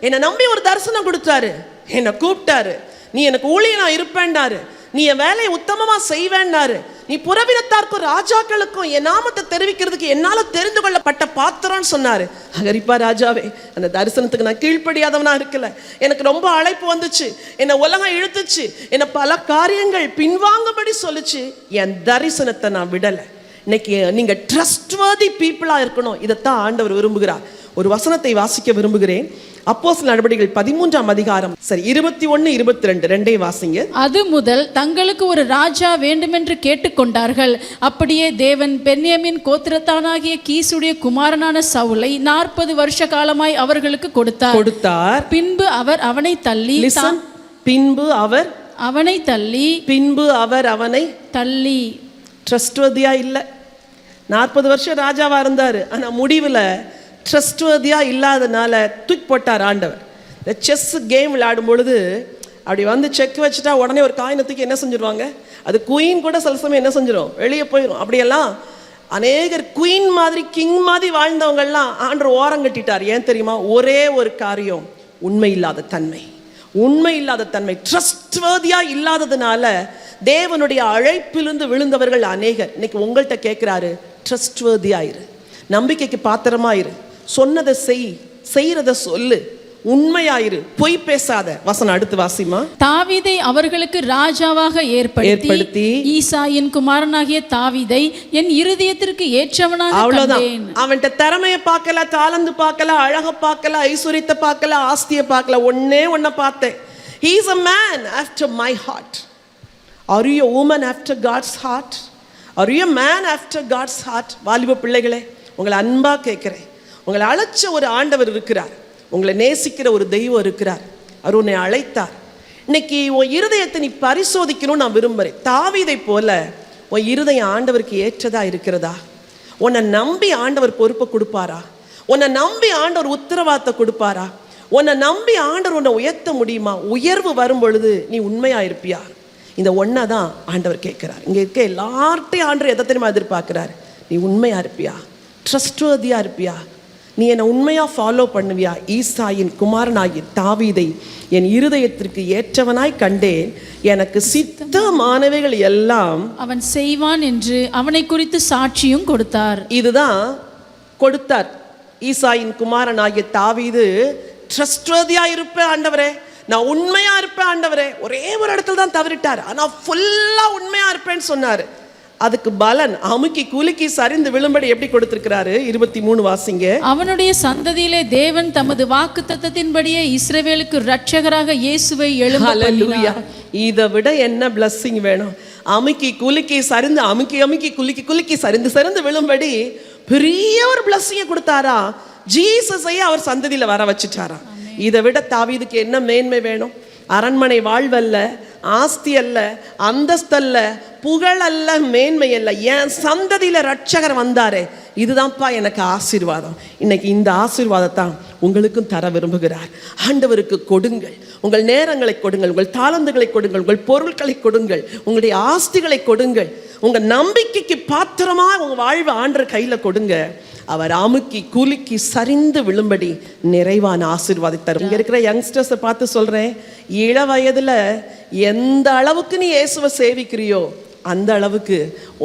என்னை நம்பி ஒரு தரிசனம் கொடுத்தாரு, என்னை கூப்பிட்டாரு, நீ எனக்கு ஊழியனா இருப்பேன்னாரு, நீ என் வேலையை உத்தமமா செய்வேன்னாரு, நீ புறவினத்தாருக்கும் ராஜாக்களுக்கும் என் நாமத்தை தெரிவிக்கிறதுக்கு என்னால தெரிந்து கொள்ளப்பட்ட பாத்திரம்னு சொன்னாரு. அகிரிப்பா ராஜாவே, அந்த தரிசனத்துக்கு நான் கீழ்ப்படியாதவனா இருக்கல. எனக்கு ரொம்ப அழைப்பு வந்துச்சு, என்னை உலகம் இழுத்துச்சு, என்னை பல காரியங்கள் பின்வாங்கும்படி சொல்லுச்சு, என் தரிசனத்தை நான் விடலை. இன்னைக்கு நீங்க ட்ரஸ்ட்வர்தி பீப்புளா இருக்கணும். இதைத்தான் ஆண்டவர் விரும்புகிறார். ஒரு வசனத்தை வாசிக்க விரும்புகிறேன். அப்போஸ்தலர் நடபடிகள் 13ஆம் அதிகாரம் 21, 22 ரெண்டே வாசிங்க. அது முதல் தங்களுக்கு ஒரு ராஜா வேண்டுமென்று கேட்டுக்கொண்டார்கள். அப்படியே தேவன் பென்யமீன் கோத்திரத்தானாகிய கீசுடைய குமாரனான சவுலை 40 வருஷ காலமாய் அவர்களுக்கு கொடுத்தார். பின்பு அவர் அவனை தள்ளி பின்பு அவர் அவனை தள்ளி ட்ரஸ்ட்வர்தியா இல்லை. 40 வருஷம் ராஜாவா இருந்தாரு. ஆனா முடிவுல ட்ரஸ்ட்வர்தியா இல்லாதனால தூக்கி போட்டார் ஆண்டவர். இந்த செஸ் கேம் விளையாடும் பொழுது அப்படி வந்து செக் வச்சுட்டா உடனே ஒரு காயினை தூக்கி என்ன செஞ்சிருவாங்க, அது குயின் கூட சில சமயம் என்ன செஞ்சிடும், வெளியே போயிடும். அப்படியெல்லாம் அநேகர் குயின் மாதிரி கிங் மாதிரி வாழ்ந்தவங்கெல்லாம் ஆண்டவர் ஓரம் கட்டிட்டார். ஏன் தெரியுமா? ஒரே ஒரு காரியம், உண்மை இல்லாத தன்மை ட்ரஸ்ட்வர்தியா இல்லாததுனால தேவனுடைய அழைப்பிலிருந்து விழுந்தவர்கள் அநேகர். இன்னைக்கு உங்கள்கிட்ட கேட்கிறாரு, ட்ரஸ்ட்வர்தியா இரு, நம்பிக்கைக்கு பாத்திரமாயிரு, சொன்னதை செய்யறத சொல்லு, உண்மையாயிரு, பொய் பேசாத. வசனம் அடுத்து வாசிமா. தாவீதை அவர்களுக்கு ராஜாவாக ஏற்படுத்தி ஈசாயின் குமாரனாகிய தாவீதை என் இருதயத்திற்கு ஏற்றவனாக கண்டேன். அவன்கிட்ட திறமைய பார்க்கல, தாளந்து பார்க்கல, அழக பார்க்கல, ஐஸ்வரியத்தை பார்க்கல, ஆஸ்தியை பார்க்கல, ஒன்ன பார்த்தேன். He is a man after my heart. Are you a woman after God's heart? Are you a man after God's heart? வாலிப பிள்ளைகளே, உங்களை அன்பா கேட்கிறேன். உங்களை அழைச்ச ஒரு ஆண்டவர் இருக்கிறார், உங்களை நேசிக்கிற ஒரு தெய்வம் இருக்கிறார். அவர் உன்னை அழைத்தார். இன்னைக்கு உன் இருதயத்தை நீ பரிசோதிக்கணும்னு நான் விரும்புகிறேன். தாவீதை போல உன் இருதயம் ஆண்டவருக்கு ஏற்றதா இருக்கிறதா? உன்னை நம்பி ஆண்டவர் பொறுப்பை கொடுப்பாரா? உன்னை நம்பி ஆண்டவர் உத்தரவாதத்தை கொடுப்பாரா? உன்னை நம்பி ஆண்டவர் உன்னை உயர்த்த முடியுமா? உயர்வு வரும் பொழுது நீ உண்மையா இருப்பியா? இந்த ஒன்றை தான் ஆண்டவர் கேட்கிறார். இங்கே இருக்க எல்லார்ட்டையும் ஆண்டவர் எதை தெரியுமா எதிர்பார்க்கிறார்? நீ உண்மையா இருப்பியா? ட்ரஸ்ட்வர்தியா இருப்பியா? நீ என்னை உண்மையா ஃபாலோ பண்ணுவியா? ஈசாயின் குமாரனாகி தாவீதை என் இருதயத்திற்கு ஏற்றவனாய் கண்டேன், எனக்கு சித்தமானவைகள் எல்லாம் அவன் செய்வான் என்று அவனை குறித்து சாட்சியும் கொடுத்தார். இதுதான் கொடுத்தார். ஈசாயின் குமாரனாகிய தாவீது ட்ரஸ்ட்வர்தியா இருப்பேன் ஆண்டவரே, நான் உண்மையா இருப்பேன் ஆண்டவரே. ஒரே ஒரு இடத்துல தான் தவறிட்டார், ஆனா ஃபுல்லா உண்மையா இருப்பேன்னு சொன்னாரு. அதுக்கு பலன் அமுக்கி குலுக்கி சரிந்து விழும்படி எப்படி கொடுத்திருக்கிறாரு? 23 வாசிங்க. அவனுடைய சந்ததியிலே தேவன் தமது வாக்குத்தத்தத்தின்படியே இஸ்ரவேலுக்கு இரட்சகராக இயேசுவை எழுப்பினார். இதை விட என்ன பிளஸ்ஸிங் வேணும்? அமுக்கி குலுக்கி சரிந்து, அமுக்கி குலுக்கி சரிந்து விழும்படி பெரிய ஒரு பிளஸ்ஸிங்கை கொடுத்தாரா? ஜீசஸையே அவர் சந்ததியில வர வச்சுட்டாரா? இதை விட தாவீதுக்கு என்ன மேன்மை வேணும்? அரண்மனை வாழ்வல்ல, ஆஸ்தி அல்ல, அந்தஸ்தல்ல, புகழ் அல்ல, மேன்மை அல்ல, என் சந்ததியில ரட்சகர் வந்தாரே, இதுதான்ப்பா எனக்கு ஆசீர்வாதம். இன்னைக்கு இந்த ஆசீர்வாதத்தான் உங்களுக்கும் தர விரும்புகிறார். ஆண்டவருக்கு கொடுங்கள், உங்கள் நேரங்களை கொடுங்கள், உங்கள் தாளந்துகளை கொடுங்கள், உங்கள் பொருட்களை கொடுங்கள், உங்களுடைய ஆஸ்திகளை கொடுங்கள், உங்க நம்பிக்கைக்கு பாத்திரமா உங்க வாழ்வு ஆண்டவர் கையில கொடுங்க. அவர் அமுக்கி குலுக்கி சரிந்து விழும்படி நிறைவான ஆசீர்வாதத்தை தரும். இங்க இருக்கிற யங்ஸ்டர்ஸை பார்த்து சொல்றேன், இள வயதுல எந்த அளவுக்கு நீ இயேசுவை சேவிக்கிறியோ அந்த அளவுக்கு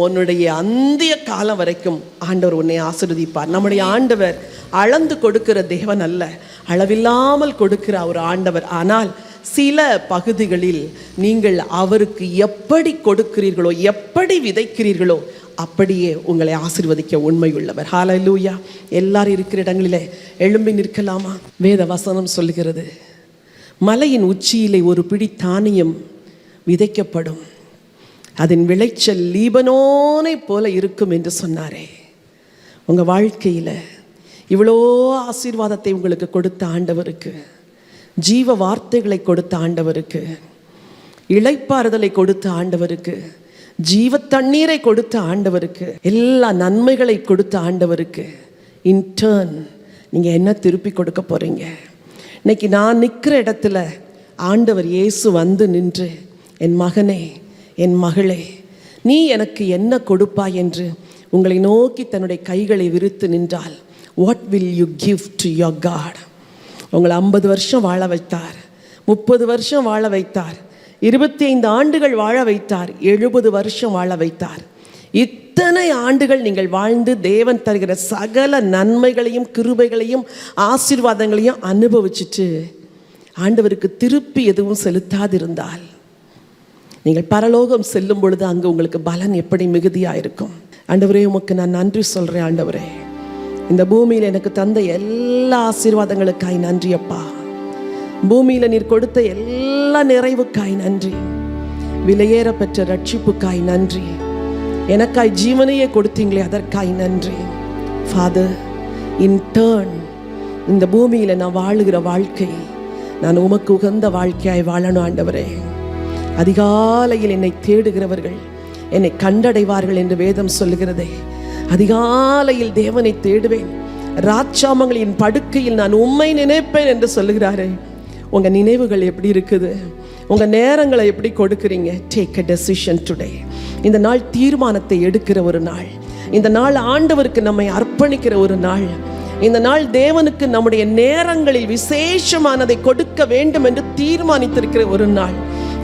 உன்னுடைய அந்திய காலம் வரைக்கும் ஆண்டவர் உன்னை ஆசீர்வதிப்பார். நம்முடைய ஆண்டவர் அளந்து கொடுக்கிற தேவன் அல்ல, அளவில்லாமல் கொடுக்கிற ஒரு ஆண்டவர். ஆனால் சில பகுதிகளில் நீங்கள் அவருக்கு எப்படி கொடுக்கிறீர்களோ, எப்படி விதைக்கிறீர்களோ அப்படியே உங்களை ஆசீர்வதிக்க உண்மையுள்ளவர். ஹல்லேலூயா. எல்லாரும் இருக்கிற இடங்களிலே எழும்பி நிற்கலாமா? வேத வசனம் சொல்லுகிறது, மலையின் உச்சியிலே ஒரு பிடி தானியம் விதைக்கப்படும், அதன் விளைச்சல் லீபனோனை போல இருக்கும் என்று சொன்னாரே. உங்கள் வாழ்க்கையில் இவ்வளோ ஆசீர்வாதத்தை உங்களுக்கு கொடுத்த ஆண்டவருக்கு, ஜீவ வார்த்தைகளை கொடுத்த ஆண்டவருக்கு, இளைப்பாறுதலை கொடுத்த ஆண்டவருக்கு, ஜீவ தண்ணீரை கொடுத்த ஆண்டவருக்கு, எல்லா நன்மைகளை கொடுத்த ஆண்டவருக்கு இன்டர்ன் நீங்கள் என்ன திருப்பி கொடுக்க போகிறீங்க? இன்னைக்கு நான் நிற்கிற இடத்துல ஆண்டவர் இயேசு வந்து நின்று, என் மகனே, என் மகளே, நீ எனக்கு என்ன கொடுப்பாய் என்று உங்களை நோக்கி தன்னுடைய கைகளை விரித்து நின்றால், what will you give to your God? உங்களை 50 வருஷம் வாழ வைத்தார், 30 வருஷம் வாழ வைத்தார், 25 ஆண்டுகள் வாழ வைத்தார், 70 வருஷம் வாழ வைத்தார். இத்தனை ஆண்டுகள் நீங்கள் வாழ்ந்து தேவன் தருகிற சகல நன்மைகளையும் கிருபைகளையும் ஆசீர்வாதங்களையும் அனுபவிச்சுட்டு ஆண்டவருக்கு திருப்பி எதுவும் செலுத்தாதிருந்தால், நீங்கள் பரலோகம் செல்லும் பொழுது அங்கே உங்களுக்கு பலன் எப்படி மிகுதியாக இருக்கும்? ஆண்டவரே, உமக்கு நான் நன்றி சொல்கிறேன். ஆண்டவரே, இந்த பூமியில் எனக்கு தந்த எல்லா ஆசீர்வாதங்களுக்காய் நன்றி அப்பா. பூமியில் நீர் கொடுத்த எல்லா நிறைவுக்காய் நன்றி. விலையேற பெற்ற ரட்சிப்புக்காய் நன்றி. எனக்காய் ஜீவனையே கொடுத்தீங்களே, அதற்காய் நன்றி. ஃபாதர், இன் டர்ன் இந்த பூமியில் நான் வாழுகிற வாழ்க்கை நான் உமக்கு உகந்த வாழ்க்கையாய் வாழணும் ஆண்டவரே. அதிகாலையில் என்னை தேடுகிறவர்கள் என்னை கண்டடைவார்கள் என்று வேதம் சொல்லுகிறதே. அதிகாலையில் தேவனை தேடுவேன், ராட்சாமங்களின் படுக்கையில் நான் உம்மை நினைப்பேன் என்று சொல்லுகிறாரே. உங்க நினைவுகள் எப்படி இருக்குது? உங்க நேரங்களை எப்படி கொடுக்குறீங்க? Take a decision today. இந்த நாள் தீர்மானத்தை எடுக்கிற ஒரு நாள். இந்த நாள் ஆண்டவருக்கு நம்மை அர்ப்பணிக்கிற ஒரு நாள். இந்த நாள் தேவனுக்கு நம்முடைய நேரங்களில் விசேஷமானதை கொடுக்க வேண்டும் என்று தீர்மானித்திருக்கிற ஒரு நாள்.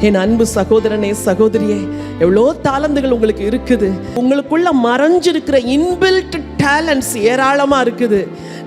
என் அன்பு சகோதரனே, சகோதரியே, எவ்வளோ தாளந்துகள் உங்களுக்கு இருக்குது. உங்களுக்குள்ள மறைஞ்சிருக்கிற இன்பில்ட் டேலண்ட்ஸ் ஏராளமா இருக்குது.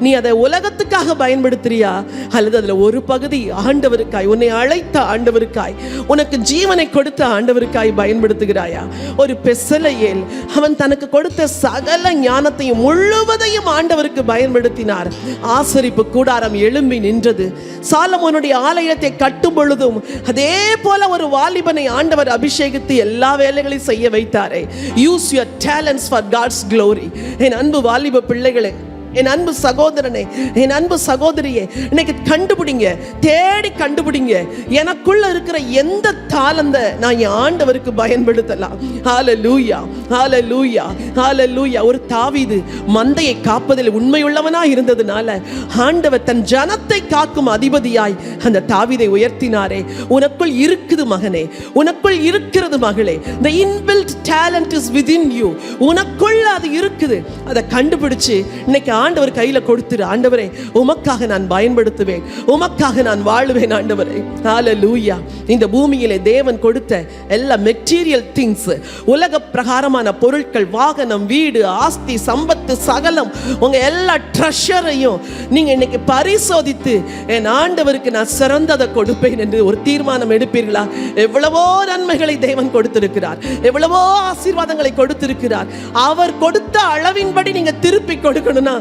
நீ அதை உலகத்துக்காக பயன்படுத்துறியா, அல்லது அதுல ஒரு பகுதி ஆண்டவருக்காய், உன்னை அழைத்த ஆண்டவருக்காய், உனக்கு ஜீவனை கொடுத்த ஆண்டவருக்காய் பயன்படுத்துகிறாயா? ஒரு பெசலையேல், அவன் தனக்கு கொடுத்த சகல ஞானத்தையும் முழுவதையும் ஆண்டவருக்கு பயன்படுத்தினார். ஆசரிப்பு கூடாரம் எழும்பி நின்றது. சாலமோனுடைய ஆலயத்தை கட்டும் பொழுதும் அதே போல ஒரு வாலிபனை ஆண்டவர் அபிஷேகித்து எல்லா வேலைகளையும் செய்ய வைத்தாரே. Use your talents for God's glory. என் அன்பு வாலிப பிள்ளைகளே, என் அன்பு சகோதரனே, என் அன்பு சகோதரியே, இன்னைக்கு கண்டுபிடிங்க, தேடி கண்டுபிடிங்க, எனக்குள்ள இருக்கிற எந்த தாளந்த நான் என் ஆண்டவருக்கு பயன்படுத்தலாம். ஹல்லேலூயா, ஹல்லேலூயா, ஹல்லேலூயா. ஒரு தாவீது மந்தையை காப்பதில் உண்மையுள்ளவனா இருந்ததுனால ஆண்டவர் தன் ஜனத்தை காக்கும் அதிபதியாய் அந்த தாவீதை உயர்த்தினாரே. உனக்குள் இருக்குது மகனே, உனக்குள் இருக்கிறது மகளே. the inbuilt talent is within you. உனக்குள்ள அது இருக்குது. அதை கண்டுபிடிச்சு இன்னைக்கு ஆண்டவர் கையில கொடுத்துரு. ஆண்டவரே, உமக்காக நான் பயன்படுத்துவேன், உமக்காக நான் வாழுவேன் ஆண்டவரே. ஹல்லேலூயா. இந்த பூமியிலே தேவன் கொடுத்த எல்லா மெட்டீரியல் திங்ஸ், உலக பிரகாரமான பொருட்கள், வாகனம், வீடு, ஆஸ்தி, சம்பத்து, சகலம், உங்க எல்லா ட்ரெஷரையும் நீங்க இன்னைக்கு பரிசோதித்து என் ஆண்டவருக்கு நான் சிறந்ததை கொடுப்பேன் என்று ஒரு தீர்மானம் எடுப்பீர்களா? எவ்வளவோ நன்மைகளை தேவன் கொடுத்திருக்கிறார், எவ்வளவோ ஆசீர்வாதங்களை கொடுத்திருக்கிறார். அவர் கொடுத்த அளவின்படி நீங்க திருப்பி கொடுக்கணும்னா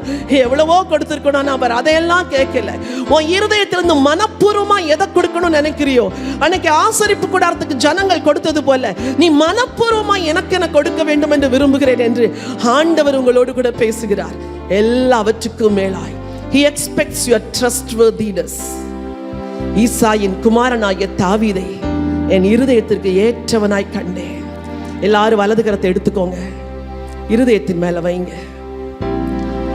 எவ்வளவோ கொடுத்திருக்கணும். அவர் அதையெல்லாம் கேட்கல. உன் இருதயத்திலிருந்து மனப்பூர்வமா எதை கொடுக்கணும்னு நினைக்கிறியோ, அன்னைக்கு ஆசரிப்பு கூடாரத்துக்கு ஜனங்கள் கொடுத்தது போல நீ மனப்பூர்வமா எனக்கு என கொடுக்க வேண்டும் என்று விரும்புகிறேன் என்று ஆண்டவர் உங்களோடு கூட பேசுகிறார். எல்லாவற்றுக்கும் மேலாய் he expects your trustworthiness. ஈசாயின் குமாரனாகிய தாவீதை என் இருதயத்திற்கு ஏற்றவனாய் கண்டேன். எல்லாரும் வலது கரத்தை எடுத்துக்கோங்க, இருதயத்தின் மேல வைங்க.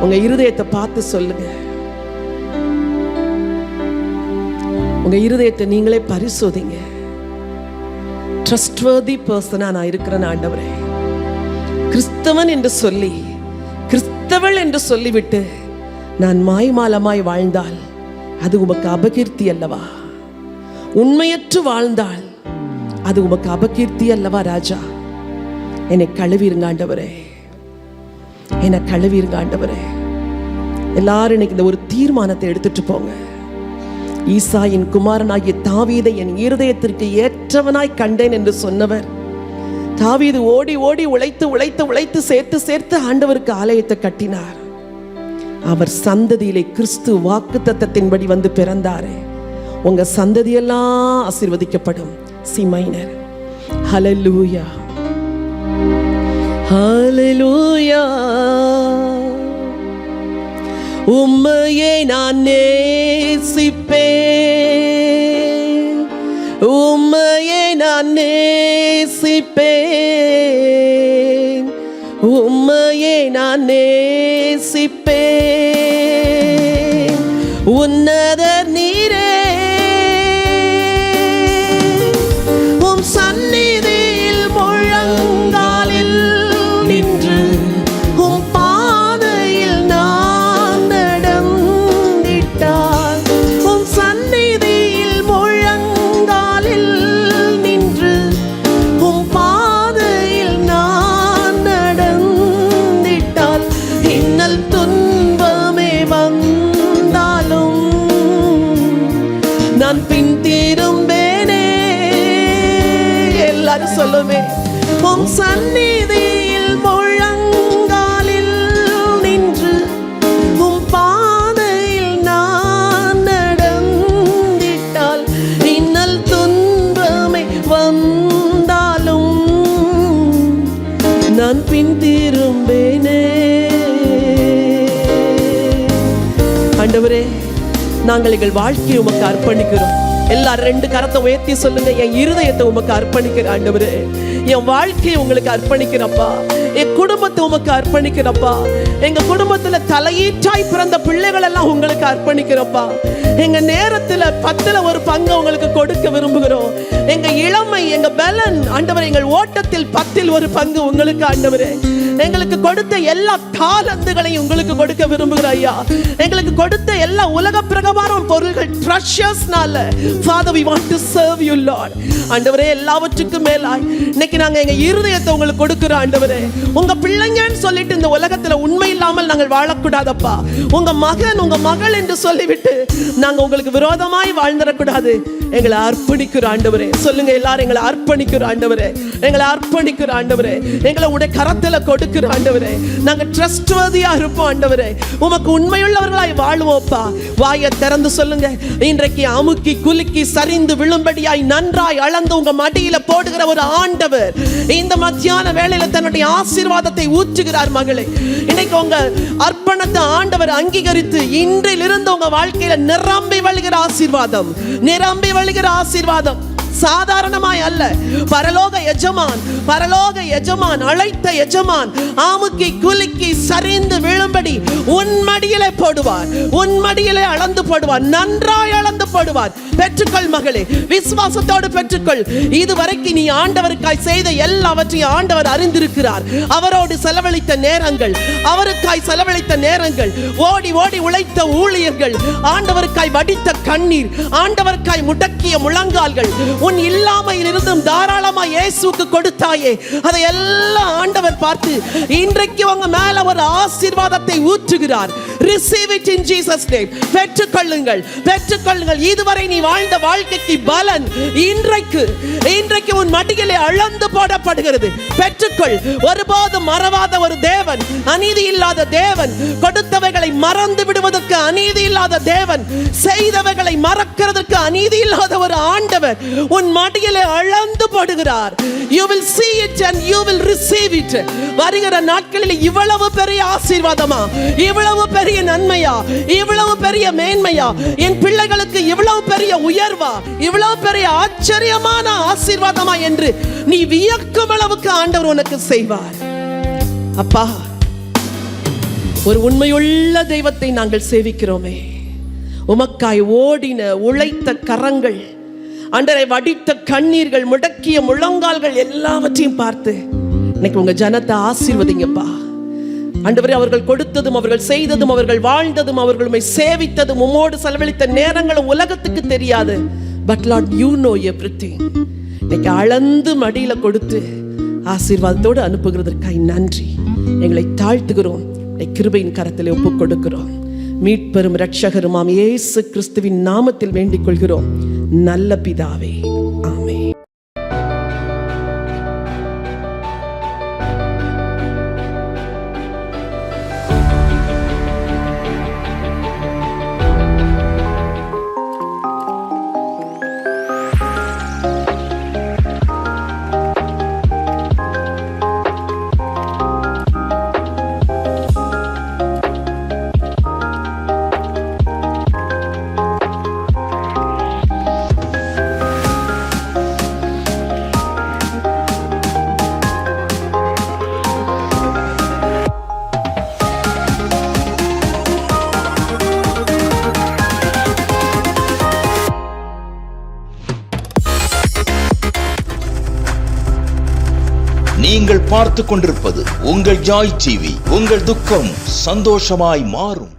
உங்க இருதயத்தை பார்த்து சொல்லுங்க. உங்க இருதயத்தை நீங்களே பரிசோதிங்க. ட்ரஸ்ட்வர்தி பர்சனா நான் இருக்கிறேன் ஆண்டவரே. கிறிஸ்தவன் என்று சொல்லி, கிறிஸ்தவள் என்று சொல்லிவிட்டு நான் மாய்மாலமாய் வாழ்ந்தால் அது உமக்கு அபகீர்த்தி அல்லவா? உண்மையற்று வாழ்ந்தால் அது உமக்கு அபகீர்த்தி அல்லவா ராஜா? என்னை கழுவிருங்க ஆண்டவரே, என்னை கழுவிருங்க ஆண்டவரே. எல்லாரும் இன்னைக்கு இந்த ஒரு தீர்மானத்தை எடுத்துட்டு போங்க. ஈசாயின் குமாரனாகிய தாவீதை என் இருதயத்திற்கு ஏற்றவனாய் கண்டேன் என்று சொன்னவர். தாவீது ஓடி ஓடி உழைத்து உழைத்து உழைத்து சேர்த்து சேர்த்து ஆண்டவருக்கு ஆலயத்தை கட்டினார். அவர் சந்ததியிலே கிறிஸ்து வாக்குத்தத்தத்தின்படி வந்து பிறந்தாரே. உங்க சந்ததியெல்லாம் ஆசீர்வதிக்கப்படும். C minor. Hallelujah, hallelujah. உம்மையே நான் நேசிப்பேன், உம்மையே நான் நேசிப்பேன், உம்மையே நான் நேசிப்பேன். உன்னதர் நீரே, உம் சந்நிதியில் முழங்காலில் நின்று உம் பாதையில் நான் நடந்திட்டால், உம் சந்நிதியில் முழங்காலில் நின்று உம் பாதையில் நான் நடந்திட்டால், இன்னல் துன்பமே வந்தாலும் நான் பின் திரும்பேனே. எல்லாரும் சொல்லுமே, உம் சந்நிதியில் முழங்காலில் நின்று நாங்கள் எங்கள் வாழ்க்கையை உமக்கு அர்ப்பணிக்கிறோம். எல்லாரும் 2 கரத்தை உயர்த்தி சொல்லுங்க, என் இருதயத்தை உமக்கு அர்ப்பணிக்கிறேன் ஆண்டவரே. என் வாழ்க்கையை உங்களுக்கு அர்ப்பணிக்கிறப்பா. என் குடும்பத்தை உமக்கு அர்ப்பணிக்கிறப்பா. எங்க குடும்பத்துல தலையீற்றாய் பிறந்த பிள்ளைகள் எல்லாம் உங்களுக்கு அர்ப்பணிக்கிறப்பா. எங்க நேரத்துல 10ல் 1 பங்கு உங்களுக்கு கொடுக்க விரும்புகிறோம். எங்க இளமை, எங்க பலன் ஆண்டவரே, எங்கள் ஓட்டத்தில் 10ல் 1 பங்கு உங்களுக்கு ஆண்டவரே. எங்களுக்கு கொடுத்த எல்லா தாளந்துகளையும் உங்களுக்கு கொடுக்க விரும்புகிறோம் ஐயா. எங்களுக்கு கொடுத்த எல்லா உலக பிரகாரம் பொருள்கள் ட்ரெஷர்ஸ்னால Father, we want to serve you Lord. ஆண்டவரே, எல்லாவற்றுக்கும் மேலாய் இன்னைக்கு நாங்க எங்க இருதயத்தை உங்களுக்கு கொடுக்கிறோம் ஆண்டவரே. உங்க பிள்ளைங்கன்னு சொல்லிட்டு இந்த உலகத்துல உண்மை இல்லாமல் நாங்கள் வாழக்கூடாதப்பா. உங்க மகன், உங்க மகள் என்று சொல்லிவிட்டு நாங்க உங்களுக்கு விரோதமாய் வாழ்ந்துடக்கூடாது. எங்களை அர்ப்பணிக்கிறோம் ஆண்டவரே. சொல்லுங்க எல்லாரும், எங்களை அர்ப்பணிக்கிறோம் ஆண்டவரே. எங்களை அர்ப்பணிக்கிறோம் ஆண்டவரே. எங்களை உடைய கரத்துல கொடுக்கிறோம் ஆண்டவரே. நாங்க ட்ரஸ்ட்வர்தியா இருப்போம் ஆண்டவரே. உமக்கு உண்மையுள்ளவர்களாய் வாழ்வோப்பா. வாயை திறந்து சொல்லுங்க, இன்றைக்கு அமுக்கி குலுக்கி சரிந்து விழும்படியாய் நன்றாய் அளந்து உங்க மடியில போடுகிற ஒரு ஆண்டவர் இந்த மத்தியான வேளையில தன்னுடைய ஆசீர்வாதத்தை ஊற்றுகிறார் மகளே. இன்னைக்கு உங்க அர்ப்பணத்தை ஆண்டவர் அங்கீகரித்து இன்றிலிருந்து உங்க வாழ்க்கையில நிரம்பி வழிகிற ஆசீர்வாதம், நிரம்பி வழிகிற ஆசீர்வாதம் சாதாரணமாய் அல்ல. பரலோக எஜமான் அழைத்த எஜமான் ஆமுக்கி குலுக்கி சரிந்து விழும்படி உன் மடியிலே போடுவார். உன் மடியிலே அளந்து போடுவார். நன்றாய் அளந்து போடுவார். பெற்றுக்கொள் மகளே, விசுவாசத்தோடு பெற்றுக்கொள். இதுவரைக்கும் நீ ஆண்டவருக்காய் செய்த எல்லாவற்றையும் ஆண்டவர் அறிந்திருக்கிறார். அவரோடு செலவழித்த நேரங்கள், அவருக்காய் செலவழித்த நேரங்கள், ஓடி ஓடி உழைத்த ஊழியர்கள், ஆண்டவருக்காய் வடித்த கண்ணீர், ஆண்டவருக்காய் முடக்கிய முழங்கால்கள், உன் இல்லாமையில் இருந்தும் தாராளமாக இயேசுவுக்கு கொடுத்தாயே, அதை எல்லாம் ஆண்டவர் பார்த்து இன்றைக்கு உங்க மேல ஒரு ஆசீர்வாதத்தை ஊற்றுகிறார். Receive it in Jesus name. பெற்றுக்கொள்ளுங்கள், பெற்றுக்கொள்ளுங்கள். இதுவரை நீ வாழ்ந்த வாழ்க்கைக்கு பலன் இன்றைக்கு உன் மடியிலே அளந்து போடப்படுகிறது. பெற்றுக்கொள். ஒருபோதும் மறவாத ஒரு தேவன், அநீதி இல்லாத தேவன், கொடுத்தவைகளை மறந்து விடுவதற்கு அநீதி இல்லாத தேவன், செய்தவைகளை மறக்கிறதற்கு அநீதி இல்லாத ஒரு ஆண்டவர் உன் மடியிலே அளந்து போடுகிறார். You will see it and you will receive it. வருகிற நாட்களில் இவ்வளவு பெரிய ஆசீர்வாதமா, இவ்வளவு பெரிய நன்மையா, இவ்வளவு பெரிய மேன்மையா, என் பிள்ளைகளுக்கு இவ்வளவு பெரிய உயர்வா, இவ்வளவு பெரிய ஆச்சரியமான ஆசீர்வாதமா என்று நீ வியக்கும் அளவுக்கு ஆண்டவர் உனக்கு செய்வார். அப்பா, ஒரு உண்மையுள்ள தெய்வத்தை நாங்கள் சேவிக்கிறோமே. உமக்காய் ஓடின உழைத்த கரங்கள், அண்டரை வடித்த கண்ணீர்கள், முடக்கிய முழங்கால்கள் எல்லாவற்றையும் பார்த்து இன்னைக்கு உங்க ஜனத்தை ஆசீர்வதிங்கப்பா. ஆண்டவரே, அவர்கள் கொடுத்ததும், அவர்கள் செய்ததும், அவர்கள் வாழ்ந்ததும், அவர்களுமை சேவித்ததும், உம்மோடு செலவழித்த நேரங்களும் உலகத்துக்கு தெரியாது. But Lord, you know everything. இன்னைக்கு அளந்து மடியில கொடுத்து ஆசீர்வாதத்தோடு அனுப்புகிறதற்காய் நன்றி. எங்களை தாழ்த்துகிறோம். கிருபையின் கரத்திலே ஒப்புக் கொடுக்கிறோம். மீட்பெரும் இரட்சகருமாம் இயேசு கிறிஸ்துவின் நாமத்தில் வேண்டிக் கொள்கிறோம் நல்ல பிதாவே, ஆமென். நீங்கள் பார்த்து கொண்டிருப்பது உங்கள் ஜாய் டிவி. உங்கள் துக்கம் சந்தோஷமாய் மாறும்.